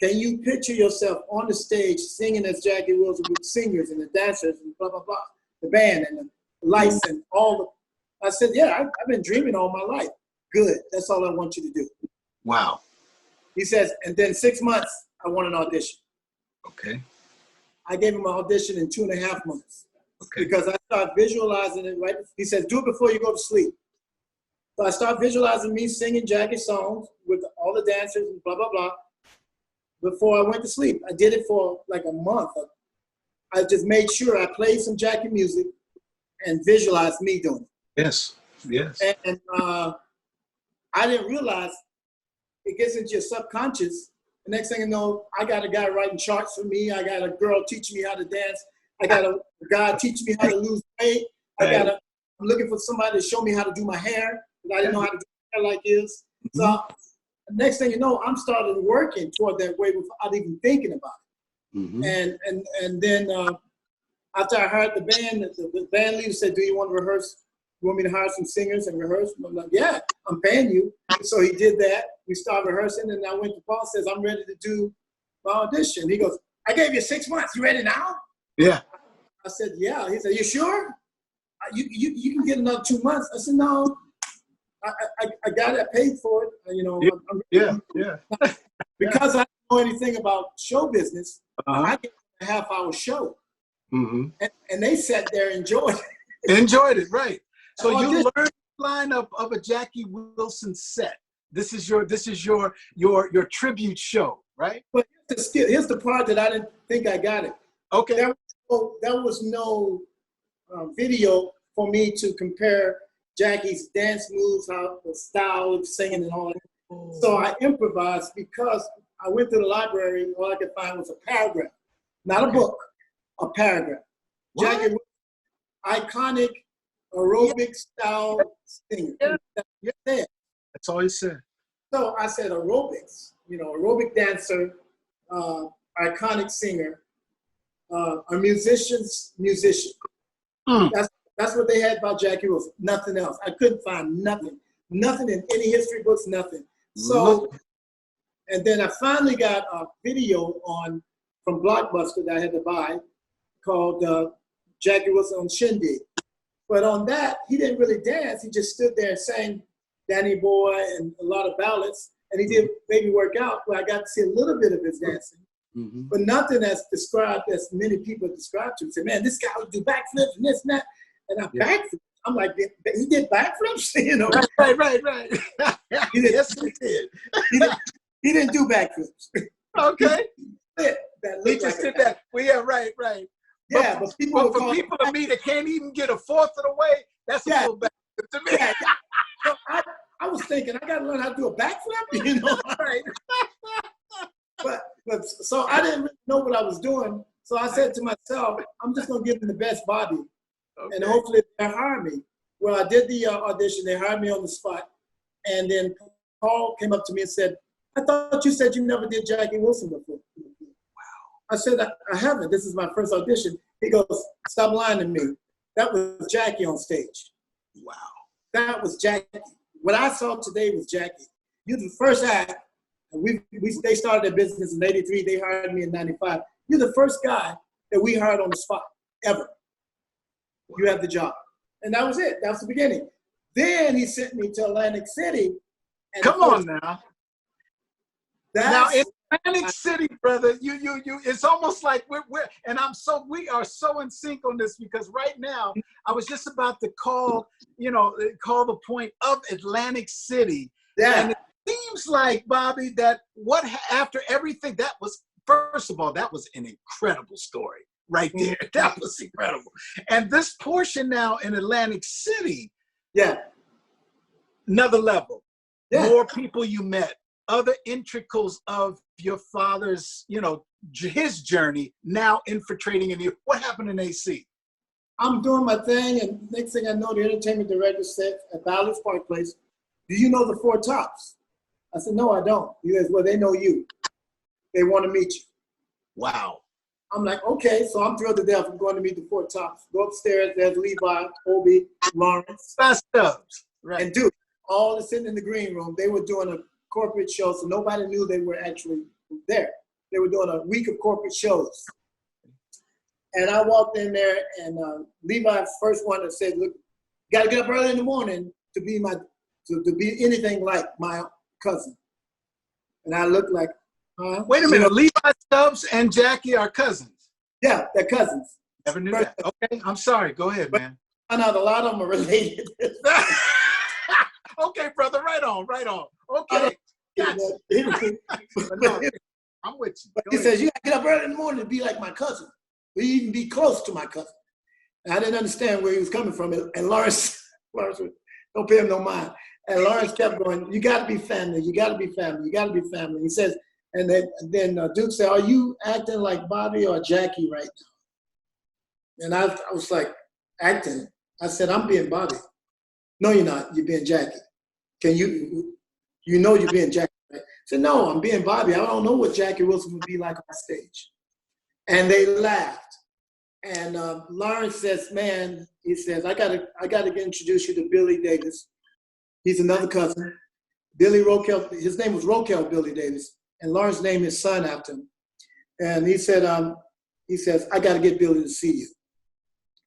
Can you picture yourself on the stage singing as Jackie Wilson with singers and the dancers and blah, blah, blah, the band and the lights and all the, I said, yeah, I've been dreaming all my life. Good, that's all I want you to do. Wow. He says, and then 6 months, I want an audition. Okay. I gave him an audition in 2.5 months. Okay. Because I started visualizing it, right? He says, do it before you go to sleep. So I started visualizing me singing Jackie songs with all the dancers and blah, blah, blah. Before I went to sleep. I did it for like a month. I just made sure I played some Jackie music and visualized me doing it. Yes, yes. And I didn't realize it gets into your subconscious. The next thing you know, I got a guy writing charts for me. I got a girl teaching me how to dance. I got a guy teaching me how to lose weight. I'm looking for somebody to show me how to do my hair. I didn't know how to do my hair like this. So next thing you know, I'm starting working toward that way without even thinking about it. Mm-hmm. And then after I hired the band, the band leader said, do you want to rehearse? You want me to hire some singers and rehearse? And I'm like, yeah, I'm paying you. So he did that. We started rehearsing, and I went to Paul, says, I'm ready to do my audition. He goes, I gave you 6 months. You ready now? Yeah. I said, yeah. He said, you sure? You can get another 2 months. I said, no. I got it. I paid for it. You know. Yeah. because I didn't know anything about show business, I gave them a half-hour show. And they sat there and enjoyed it. Enjoyed it, right. So you learned the lineup of a Jackie Wilson set. This is your tribute show, right? But here's the part that I didn't think I got it. Okay. There was no video for me to compare Jackie's dance moves, how the style of singing and all that. So I improvised because I went to the library and all I could find was a paragraph, not a book, a paragraph. What? Jackie was iconic aerobic style singer. Yeah. That's all he said. So I said aerobics, aerobic dancer, iconic singer, a musician. That's what they had about Jackie Wilson. Nothing else. I couldn't find nothing in any history books, nothing. So, and then I finally got a video from Blockbuster that I had to buy called Jackie Wilson on Shindig. But on that, he didn't really dance. He just stood there and sang Danny Boy and a lot of ballads. And he did Baby Work Out, where I got to see a little bit of his dancing. But nothing as described as many people described to him. Say, man, this guy would do backflips and this and that. And I backflips. I'm like, he did backflips? Right. Yes, he did. He didn't do backflips. Okay. He just did that. Well, yeah, right. Yeah, but people to me that can't even get a fourth of the way, that's a full backflip to me. Yeah. So I was thinking, I got to learn how to do a backflip, Right. But so I didn't really know what I was doing. So I said to myself, I'm just going to give them the best body. Okay. And hopefully they'll hire me. Well, I did the audition. They hired me on the spot. And then Paul came up to me and said, I thought you said you never did Jackie Wilson before. Wow. I said, I haven't. This is my first audition. He goes, stop lying to me. That was Jackie on stage. Wow. That was Jackie. What I saw today was Jackie. You're the first act. They started their business in '83. They hired me in '95. You're the first guy that we hired on the spot, ever. You have the job. And that was it. That was the beginning. Then he sent me to Atlantic City. And come on now. Now in Atlantic City, brother, you it's almost like we are so in sync on this, because right now I was just about to call the point of Atlantic City. Yeah. And it seems like, Bobby, that after everything, that was, first of all, that was an incredible story right there. That was incredible. And this portion now in Atlantic City, another level. Yeah. More people you met, other intricals of your father's, his journey now infiltrating in you. What happened in AC? I'm doing my thing, and next thing I know, the entertainment director said at Ballard's Park Place, do you know the Four Tops? I said, no, I don't. He says, well, they know you. They want to meet you. Wow. I'm like, okay. So I'm thrilled to death. I'm going to meet the Four Tops. Go upstairs. There's Levi, Obi, Lawrence. Fast Stubbs. Right. And Duke. All sitting in the green room. They were doing a corporate show, so nobody knew they were actually there. They were doing a week of corporate shows. And I walked in there, and Levi, first one that said, look, got to get up early in the morning to be anything like my cousin. And I looked like, huh? Wait a minute, Levi Stubbs and Jackie are cousins? Yeah, they're cousins. Never knew that. Okay, I'm sorry. Go ahead, man. I know a lot of them are related. Okay, brother, right on. Okay. Gotcha. No, I'm with you. But he says, you got to get up early in the morning to be like my cousin. Or even be close to my cousin. And I didn't understand where he was coming from. And Lawrence, don't pay him no mind. And Lawrence kept going, you got to be family. You got to be family. You got to be family. He says, and then Duke said, are you acting like Bobby or Jackie right now? And I was like, acting? I said, I'm being Bobby. No, you're not. You're being Jackie. You're being Jackie, right? I said, no, I'm being Bobby. I don't know what Jackie Wilson would be like on stage. And they laughed. And Lawrence says, man, he says, I gotta introduce you to Billy Davis. He's another cousin. Billy Rokel, his name was Rokel Billy Davis, and Lawrence named his son after him. And he said, I gotta get Billy to see you.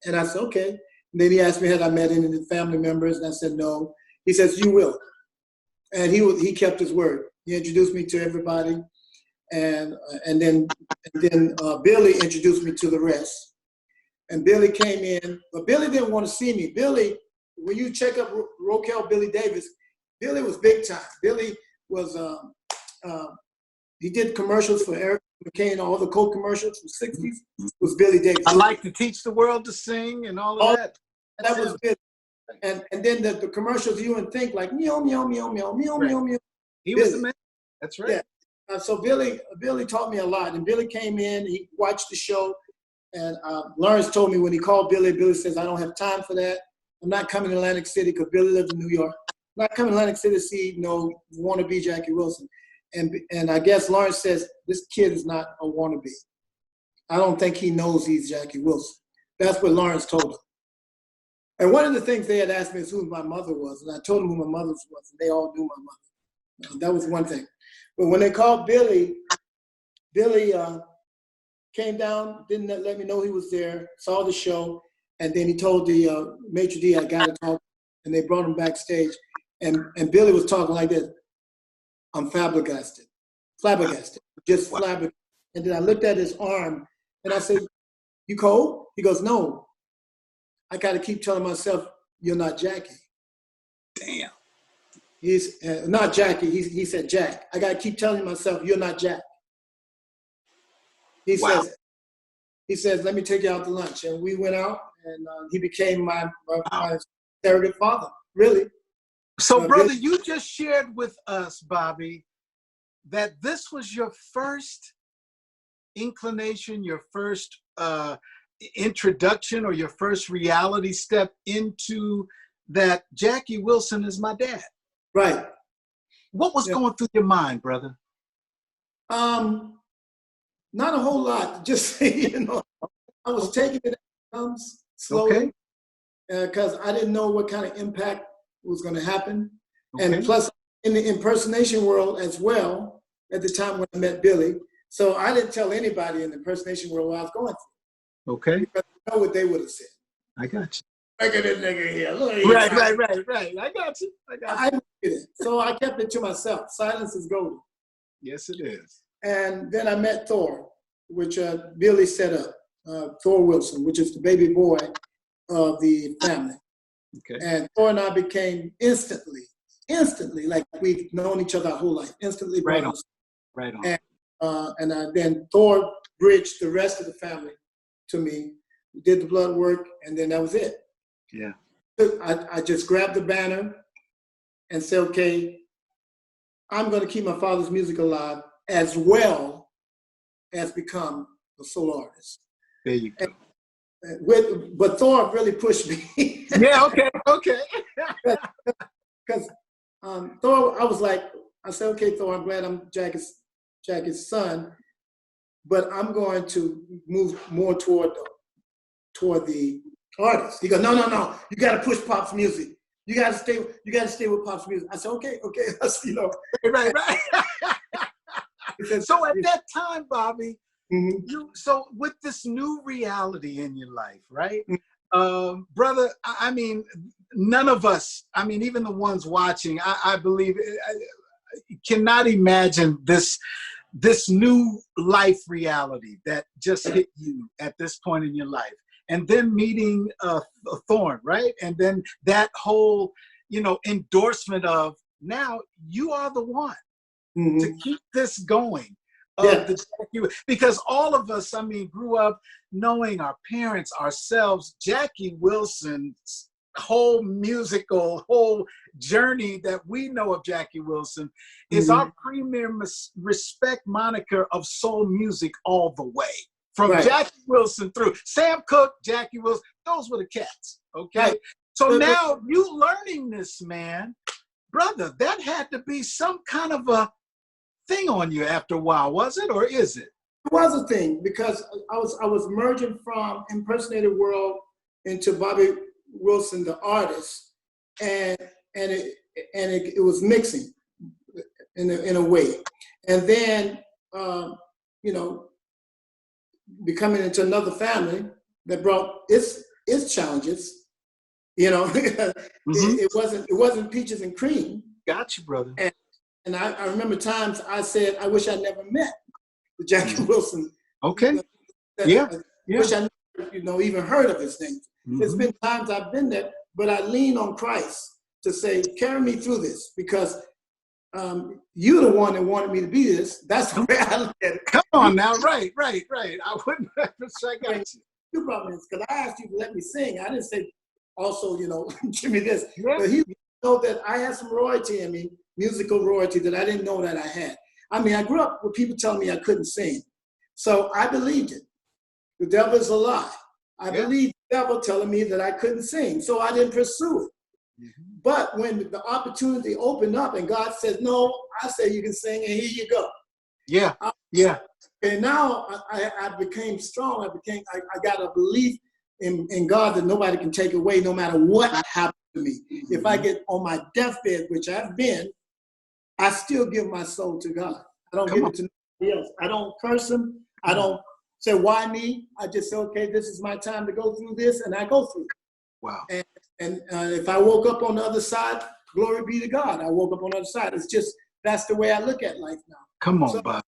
And I said, okay. And then he asked me, had I met any of the family members? And I said, no. He says, you will. And he kept his word. He introduced me to everybody. and then Billy introduced me to the rest. And Billy came in, but Billy didn't want to see me. Billy, when you check up Rokel Billy Davis, Billy was big time. Billy was he did commercials for Eric McCain, all the Coke commercials from the 60s. Was Billy Davis. I like to teach the world to sing and all of that. That was Billy. And then the commercials you would think like meow meow meow meow meow Right. meow meow. He was the man. That's right. Yeah. So Billy taught me a lot. And Billy came in, he watched the show, and Lawrence told me when he called Billy, Billy says, "I don't have time for that. I'm not coming to Atlantic City," because Billy lived in New York. "I'm not coming to Atlantic City to see wannabe Jackie Wilson." And I guess Lawrence says, "This kid is not a wannabe. I don't think he knows he's Jackie Wilson." That's what Lawrence told him. And one of the things they had asked me is who my mother was, and I told them who my mother was, and they all knew my mother. That was one thing. But when they called Billy, Billy came down, didn't let me know he was there, saw the show, and then he told the maitre d' I got to talk, and they brought him backstage, and Billy was talking like this. "I'm flabbergasted, just flabbergasted." And then I looked at his arm, and I said, "You cold?" He goes, "No. I got to keep telling myself, you're not Jackie." Damn. He's not Jackie. He said Jack. "I got to keep telling myself, you're not Jack." He says, "Let me take you out to lunch." And we went out, and he became my surrogate father, really. So, brother, you just shared with us, Bobby, that this was your first inclination, your first introduction, or your first reality step into that Jackie Wilson is my dad. Right. What was going through your mind, brother? Not a whole lot. Just, I was taking it as it comes slowly, because I didn't know what kind of impact was going to happen. Okay. And plus, in the impersonation world as well, at the time when I met Billy, so I didn't tell anybody in the impersonation world what I was going through. Okay. Because I know what they would have said. I got you. Look at this nigga here. Right. I got you. I didn't get it. So I kept it to myself. Silence is golden. Yes, it is. And then I met Thor, which Billy set up. Thor Wilson, which is the baby boy of the family. Okay. And Thor and I became instantly, like we've known each other our whole life. Instantly. Right on. Right on. And then Thor bridged the rest of the family to me. We did the blood work, and then that was it. Yeah. I just grabbed the banner and said, okay, I'm going to keep my father's music alive as well as become a solo artist. There you go. But Thor really pushed me. Yeah, okay. Because Thor, I said, okay, Thor, I'm glad I'm Jackie's son, but I'm going to move more toward the artist. He goes, no, you got to push Pop's music. You got to stay with Pop's music. I said, okay. Right. So at that time, Bobby, so with this new reality in your life, right? Brother, I mean, none of us, I mean, even the ones watching, I believe, cannot imagine this new life reality that just hit you at this point in your life. And then meeting Thorne, right? And then that whole, endorsement of now you are the one to keep this going. Because all of us, grew up knowing our parents, ourselves, Jackie Wilson's whole journey that we know of Jackie Wilson is our premier respect moniker of soul music all the way. From Jackie Wilson through Sam Cooke, Jackie Wilson, those were the cats, okay? Right. So now you learning this, man, brother, that had to be some kind of a thing on you after a while, was it, or is it? It was a thing, because I was merging from impersonator world into Bobby Wilson, the artist, and it was mixing in a way, and then becoming into another family that brought its challenges. It wasn't peaches and cream. Got you, brother. And I remember times I said, I wish I never met the Jackie Wilson. Okay. Yeah. I wish I never, even heard of his name. There's been times I've been there, but I lean on Christ to say, carry me through this, because you're the one that wanted me to be this. That's the way I look at it. Come on now. Right. I wouldn't have I got you. You brought me this because I asked you to let me sing. I didn't say also, give me this. Yeah. But he know that I had some royalty in me, musical royalty that I didn't know that I had. I mean, I grew up with people telling me I couldn't sing. So I believed it. The devil is a lie. I believed the devil telling me that I couldn't sing. So I didn't pursue it. But when the opportunity opened up and God said, no, I said you can sing, and here you go. Yeah. And now I became strong. I got a belief in God that nobody can take away no matter what happens to me. If I get on my deathbed, which I've been, I still give my soul to God. I don't give it to nobody else. I don't curse him. I don't say, why me? I just say, okay, this is my time to go through this, and I go through it. Wow. And if I woke up on the other side, glory be to God. I woke up on the other side. It's just, that's the way I look at life now. Come on, Bob.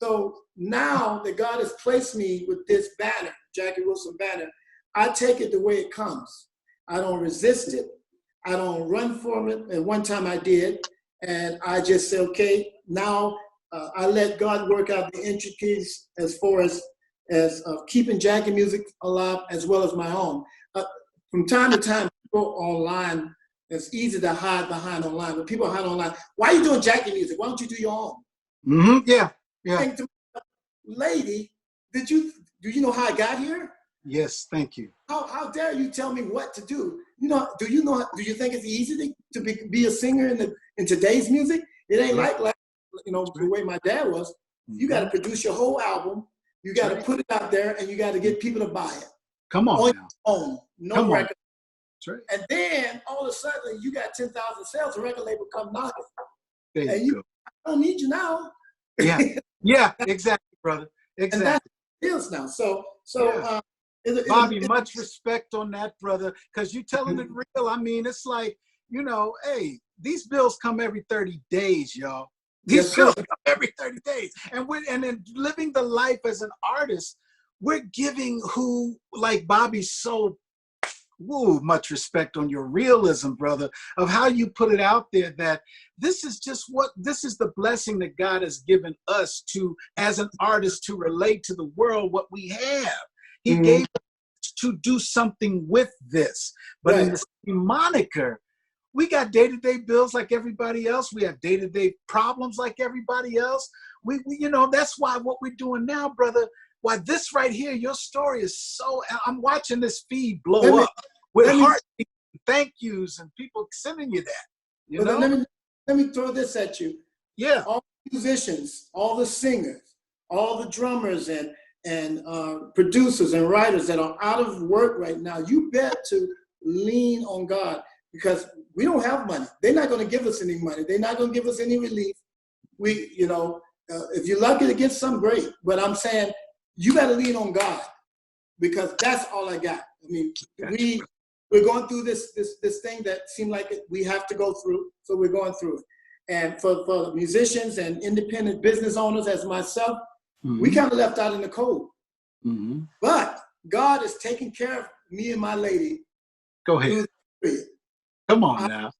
So now that God has placed me with this banner, Jackie Wilson banner, I take it the way it comes. I don't resist it. I don't run from it. At one time I did. And I just say, okay, now I let God work out the intricacies as far as keeping Jackie music alive as well as my own. From time to time, people online, it's easy to hide behind online. When people hide online, why are you doing Jackie music? Why don't you do your own? Yeah. Think to myself, lady, do you know how I got here? Yes, thank you. How dare you tell me what to do? Do you think it's easy to be a singer in today's music? It ain't like the way my dad was. You got to produce your whole album. You got to put it out there, and you got to get people to buy it. Come on, no record. That's right. And then all of a sudden you got 10,000 sales. The record label come knocking. There you go. I don't need you now. Yeah, exactly, brother. Exactly. And that's deals now. So Bobby, much respect on that, brother, because you telling it real. I mean, it's like, hey, these bills come every 30 days, y'all. These bills come every 30 days. And in living the life as an artist, we're giving like Bobby's so much respect on your realism, brother, of how you put it out there, that this is the blessing that God has given us as an artist, to relate to the world what we have. He gave us to do something with this. But in the same moniker, we got day-to-day bills like everybody else. We have day-to-day problems like everybody else. We that's why what we're doing now, brother, why this right here, your story is so, I'm watching this feed blow up with heart thank yous and people sending you that. Let me throw this at you. Yeah. All the musicians, all the singers, all the drummers and producers and writers that are out of work right now, you bet to lean on God, because we don't have money. They're not going to give us any money. They're not going to give us any relief. If you're lucky to get some, great. But I'm saying you got to lean on God, because that's all I got. I mean, we're going through this thing that seemed like we have to go through, so we're going through it. And for musicians and independent business owners as myself, we kind of left out in the cold. But God is taking care of me and my lady. Go ahead. Come on now.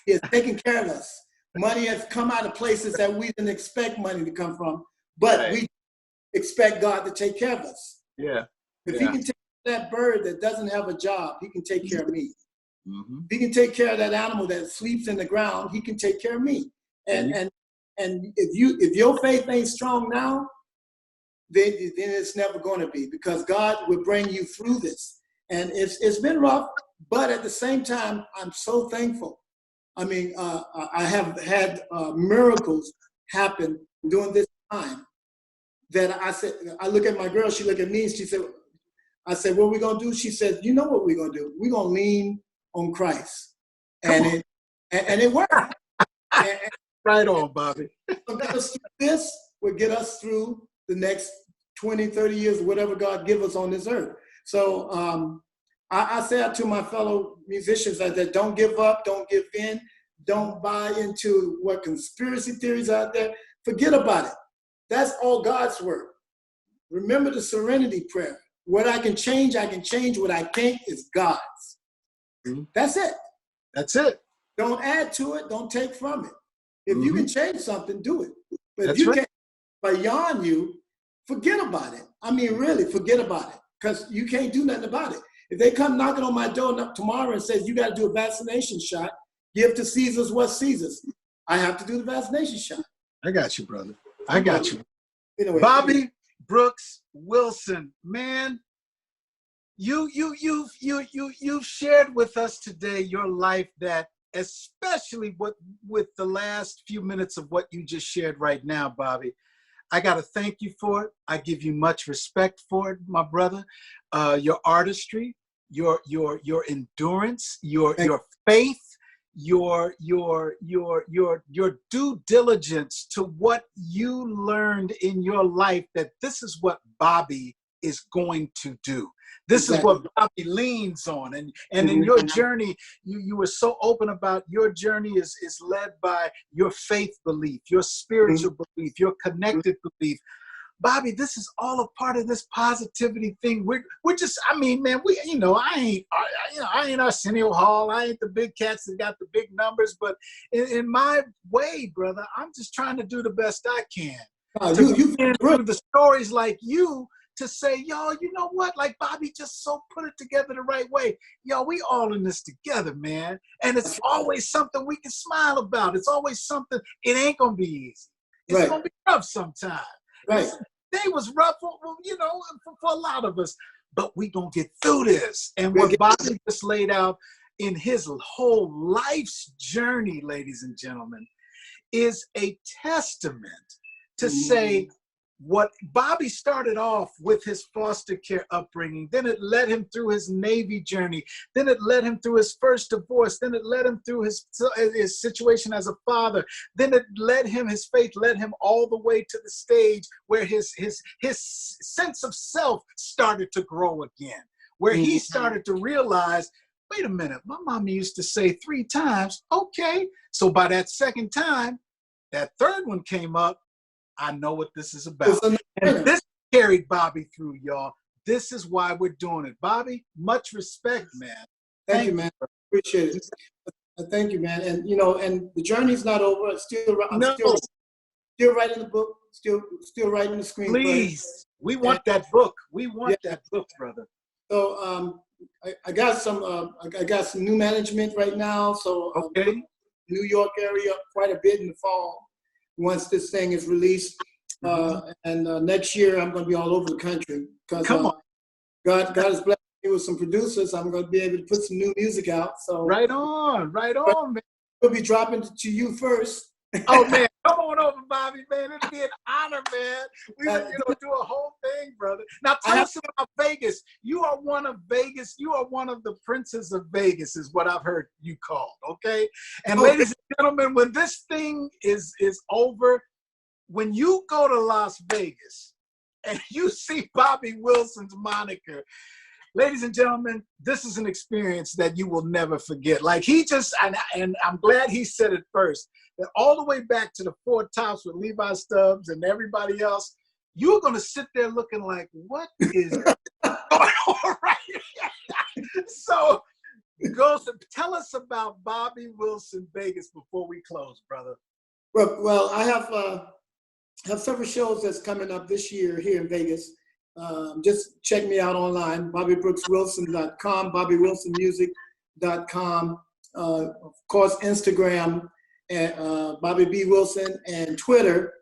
He is taking care of us. Money has come out of places that we didn't expect money to come from, but we expect God to take care of us. Yeah. If he can take that bird that doesn't have a job, he can take care of me. Mm-hmm. If he can take care of that animal that sleeps in the ground, he can take care of me. And if your faith ain't strong now, then it's never going to be, because God will bring you through this. And it's been rough, but at the same time, I'm so thankful. I mean, I have had miracles happen during this time that I look at my girl, she looked at me, and I said, what are we going to do? She said, you know what we're going to do? We're going to lean on Christ. And it worked. Right on, Bobby. This will get us through the next 20, 30 years, whatever God give us on this earth. So I say out to my fellow musicians that don't give up, don't give in, don't buy into what conspiracy theories out there. Forget about it. That's all God's work. Remember the serenity prayer. What I can change, I can change. What I can't is God's. Mm-hmm. That's it. That's it. Don't add to it. Don't take from it. If you can change something, do it. But if you can't, beyond you, forget about it. I mean, really, forget about it, because you can't do nothing about it. If they come knocking on my door tomorrow and says, you got to do a vaccination shot, give to Caesar's what's Caesar's, I have to do the vaccination shot. I got you, brother. I got you. Anyway, Bobby Brooks Wilson, man, you've shared with us today your life, that especially with the last few minutes of what you just shared right now, Bobby. I got to thank you for it. I give you much respect for it, my brother. Your artistry, your endurance, your faith, your due diligence to what you learned in your life, that this is what Bobby is going to do. This is what Bobby leans on. And in your journey, you were so open about your journey is led by your faith belief, your spiritual belief, your connected belief. Bobby, this is all a part of this positivity thing. We're just, I mean, man, I ain't Arsenio Hall. I ain't the big cats that got the big numbers, but in my way, brother, I'm just trying to do the best I can. Through the stories like you, to say, yo, you know what? Like Bobby just so put it together the right way. Yo, we all in this together, man. And it's always something we can smile about. It's always something, it ain't gonna be easy. It's gonna be rough sometimes. Right. Today was rough, for a lot of us, but we gonna get through this. And what Bobby just laid out in his whole life's journey, ladies and gentlemen, is a testament to say, what Bobby started off with his foster care upbringing, then it led him through his Navy journey, then it led him through his first divorce, then it led him through his situation as a father, then it led him, his faith led him all the way to the stage where his sense of self started to grow again, where he started to realize, wait a minute, my mama used to say 3 times, okay. So by that second time, that third one came up, I know what this is about. And this carried Bobby through, y'all. This is why we're doing it. Bobby, much respect, man. Thank you, man. Appreciate it. Thank you, man. And and the journey's not over. I'm still writing the book, still writing the screenplay. Please, we want that book. We want that book, brother. So I got some new management right now. So New York area quite a bit in the fall, once this thing is released. And next year I'm going to be all over the country, because God has blessed me with some producers. I'm going to be able to put some new music out. So right on, man. We'll be dropping to you first. Oh man, come on over, Bobby, man. It'd be an honor, man. We would do a whole thing, brother. Now tell us about Vegas. You are one of the princes of Vegas, is what I've heard you called. Okay. And ladies and gentlemen, when this thing is over, when you go to Las Vegas and you see Bobby Wilson's moniker, ladies and gentlemen, this is an experience that you will never forget. Like and I'm glad he said it first, that all the way back to the Four Tops with Levi Stubbs and everybody else, you're going to sit there looking like, what is going on right here? So tell us about Bobby Wilson Vegas before we close, brother. Well, I have several shows that's coming up this year here in Vegas. Just check me out online, BobbyBrooksWilson.com, BobbyWilsonMusic.com, of course, Instagram, and Bobby B. Wilson, and Twitter,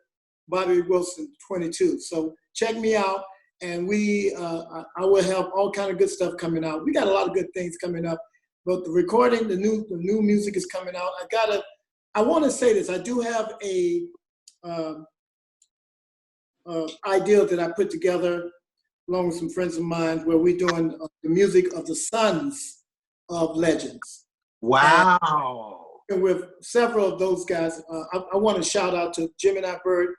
Bobby Wilson 22. So check me out, and I will have all kind of good stuff coming out. We got a lot of good things coming up, but the recording, the new music is coming out. I want to say this. I do have a idea that I put together along with some friends of mine, where we're doing the music of the sons of legends. Wow. And with several of those guys, I want to shout out to Gemini Bird,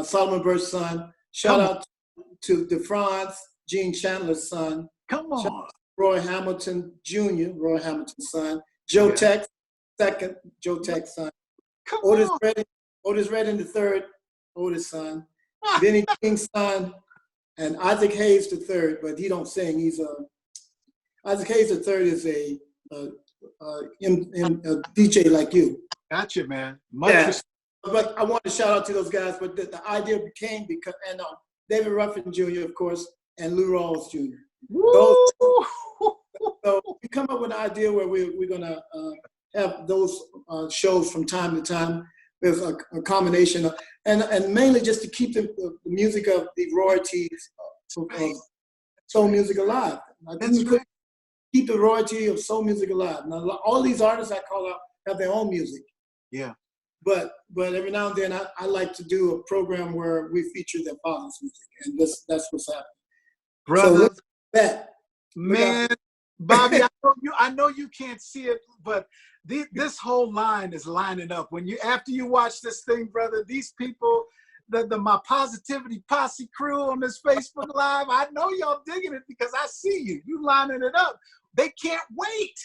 Solomon Bird's son. Shout out to DeFrance, Gene Chandler's son. Come on. Roy Hamilton Jr., Roy Hamilton's son. Joe Tex, second, Joe Tex's son. Otis Redding the third, Otis' son. Benny King's son, and Isaac Hayes III, but he don't sing. Isaac Hayes III is a DJ like you. Gotcha, man. But I want to shout out to those guys. But the idea became because, and David Ruffin Jr., of course, and Lou Rawls Jr. So we come up with an idea where we're going to have those shows from time to time. There's a combination of, and mainly just to keep the music of the royalties of soul music alive. I think we could keep the royalty of soul music alive. Now, all these artists I call out have their own music. Yeah. But every now and then I like to do a program where we feature their father's music, and that's what's happening. Brother, so man, Bobby, I know you can't see it, but this whole line is lining up. After you watch this thing, brother, these people, my Positivity Posse crew on this Facebook Live, I know y'all digging it because I see you lining it up. They can't wait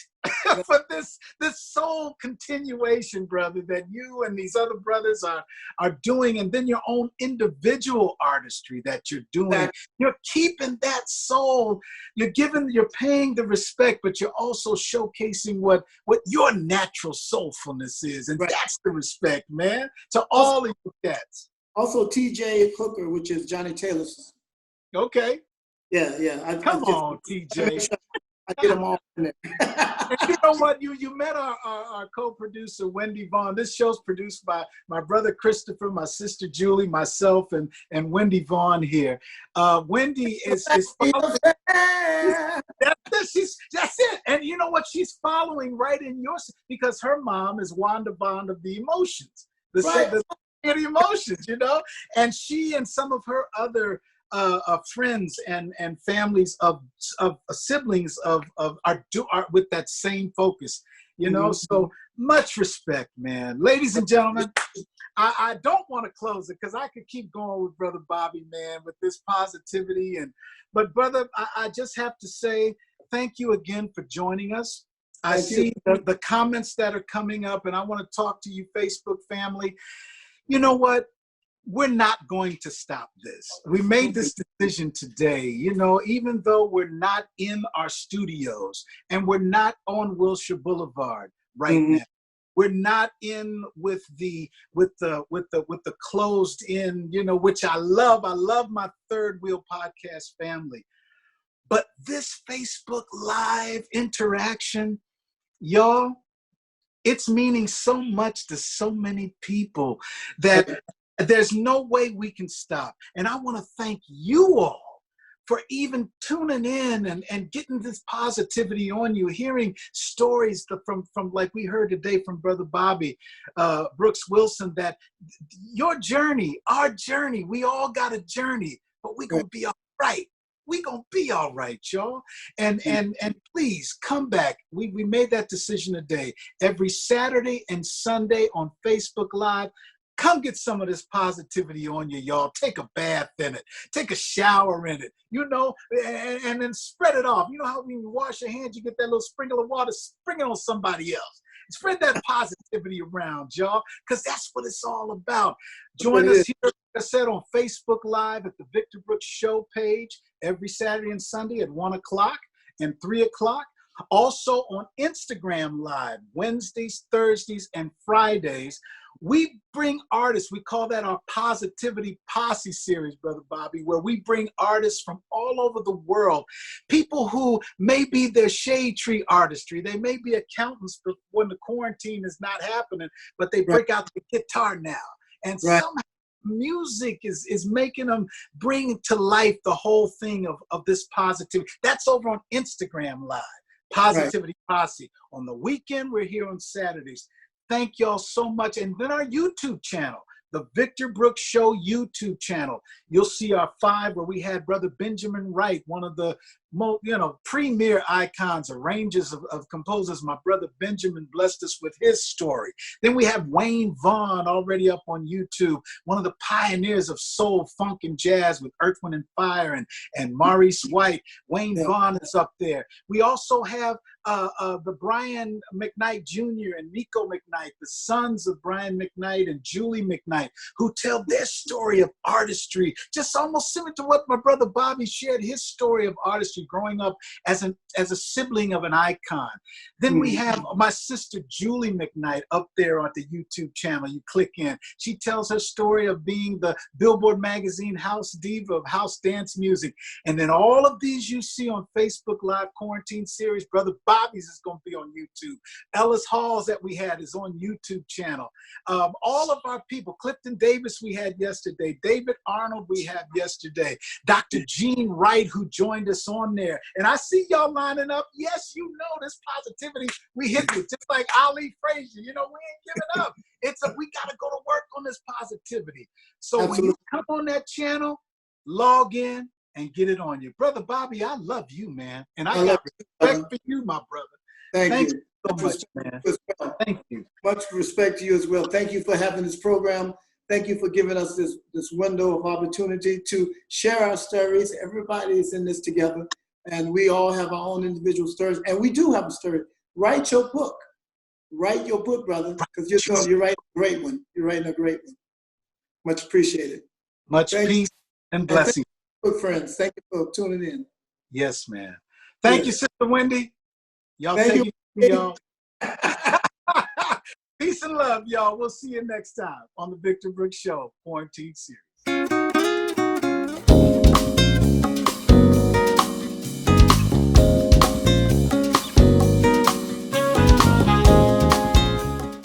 for this soul continuation, brother, that you and these other brothers are doing, and then your own individual artistry that you're doing. You're keeping that soul. You're paying the respect, but you're also showcasing what your natural soulfulness is, and that's the respect, man, to all of you cats. Also, T.J. Hooker, which is Johnny Taylor's son. Okay. Yeah. Come on, T.J. I get them all in there. And you know what? You met our co-producer, Wendy Vaughn. This show's produced by my brother Christopher, my sister Julie, myself, and Wendy Vaughn here. Wendy is that's it. And you know what? She's following right in because her mom is Wanda Bond of the Emotions. The Emotions, you know? And she and some of her other friends and families of siblings are with that same focus, you know. So much respect, man. Ladies and gentlemen, I don't want to close it because I could keep going with Brother Bobby, man, with this positivity. But brother, I just have to say thank you again for joining us. I see the comments that are coming up, and I want to talk to you, Facebook family. You know what? We're not going to stop this. We made this decision today, you know, even though we're not in our studios and we're not on Wilshire Boulevard right now. We're not in with the closed in, you know, which I love. I love my Third Wheel podcast family. But this Facebook Live interaction, y'all, it's meaning so much to so many people that there's no way we can stop. And I want to thank you all for even tuning in and getting this positivity on you, hearing stories from like we heard today from Brother Bobby Brooks Wilson, that your journey, our journey, we all got a journey, but we're going to be all right. We're going to be all right, y'all. And please come back. We made that decision today. Every Saturday and Sunday on Facebook Live, come get some of this positivity on you, y'all. Take a bath in it. Take a shower in it, you know, and then spread it off. You know how when you wash your hands, you get that little sprinkle of water, sprinkle it on somebody else. Spread that positivity around, y'all, because that's what it's all about. Join us here, like I said, on Facebook Live at the Victor Brooks Show page every Saturday and Sunday at 1 o'clock and 3 o'clock. Also on Instagram Live, Wednesdays, Thursdays, and Fridays. We bring artists, we call that our Positivity Posse series, Brother Bobby, where we bring artists from all over the world, people who may be their shade tree artistry. They may be accountants when the quarantine is not happening, but they break out the guitar now. And somehow music is making them bring to life the whole thing of this positivity. That's over on Instagram Live, Positivity Posse. On the weekend, we're here on Saturdays. Thank y'all so much. And then our YouTube channel, the Victor Brooks Show YouTube channel. You'll see our 5 where we had Brother Benjamin Wright, one of the premier icons, arrangers of composers. My brother Benjamin blessed us with his story. Then we have Wayne Vaughn already up on YouTube, one of the pioneers of soul, funk, and jazz with Earth, Wind, and Fire and Maurice White. Wayne Vaughn is up there. We also have the Brian McKnight Jr. and Nico McKnight, the sons of Brian McKnight and Julie McKnight, who tell their story of artistry, just almost similar to what my brother Bobby shared, his story of artistry growing up as a sibling of an icon. Then we have my sister Julie McKnight up there on the YouTube channel. You click in. She tells her story of being the Billboard magazine house diva of house dance music. And then all of these you see on Facebook Live Quarantine Series. Brother Bobby's is going to be on YouTube. Ellis Halls that we had is on YouTube channel. All of our people, Clifton Davis we had yesterday, David Arnold we had yesterday, Dr. Gene Wright who joined us on there. And I see y'all lining up. Yes, you know this positivity, we hit it. Just like Ali Frazier, you know, we ain't giving up. We got to go to work on this positivity. So Absolutely. When you come on that channel, log in and get it on you. Brother Bobby, I love you, man. And I got respect for you, my brother. Thank you so much, man. Thank you. Much respect to you as well. Thank you for having this program. Thank you for giving us this window of opportunity to share our stories. Everybody is in this together, and we all have our own individual stories. And we do have a story. Write your book. Write your book, brother, because you're writing a great one. You're writing a great one. Much appreciated. Much peace and blessings. Good friends, thank you for tuning in. Yes, man. Thank you, Sister Wendy. Y'all take it easy, y'all. Peace and love, y'all. We'll see you next time on the Victor Brooks Show Quarantine Series.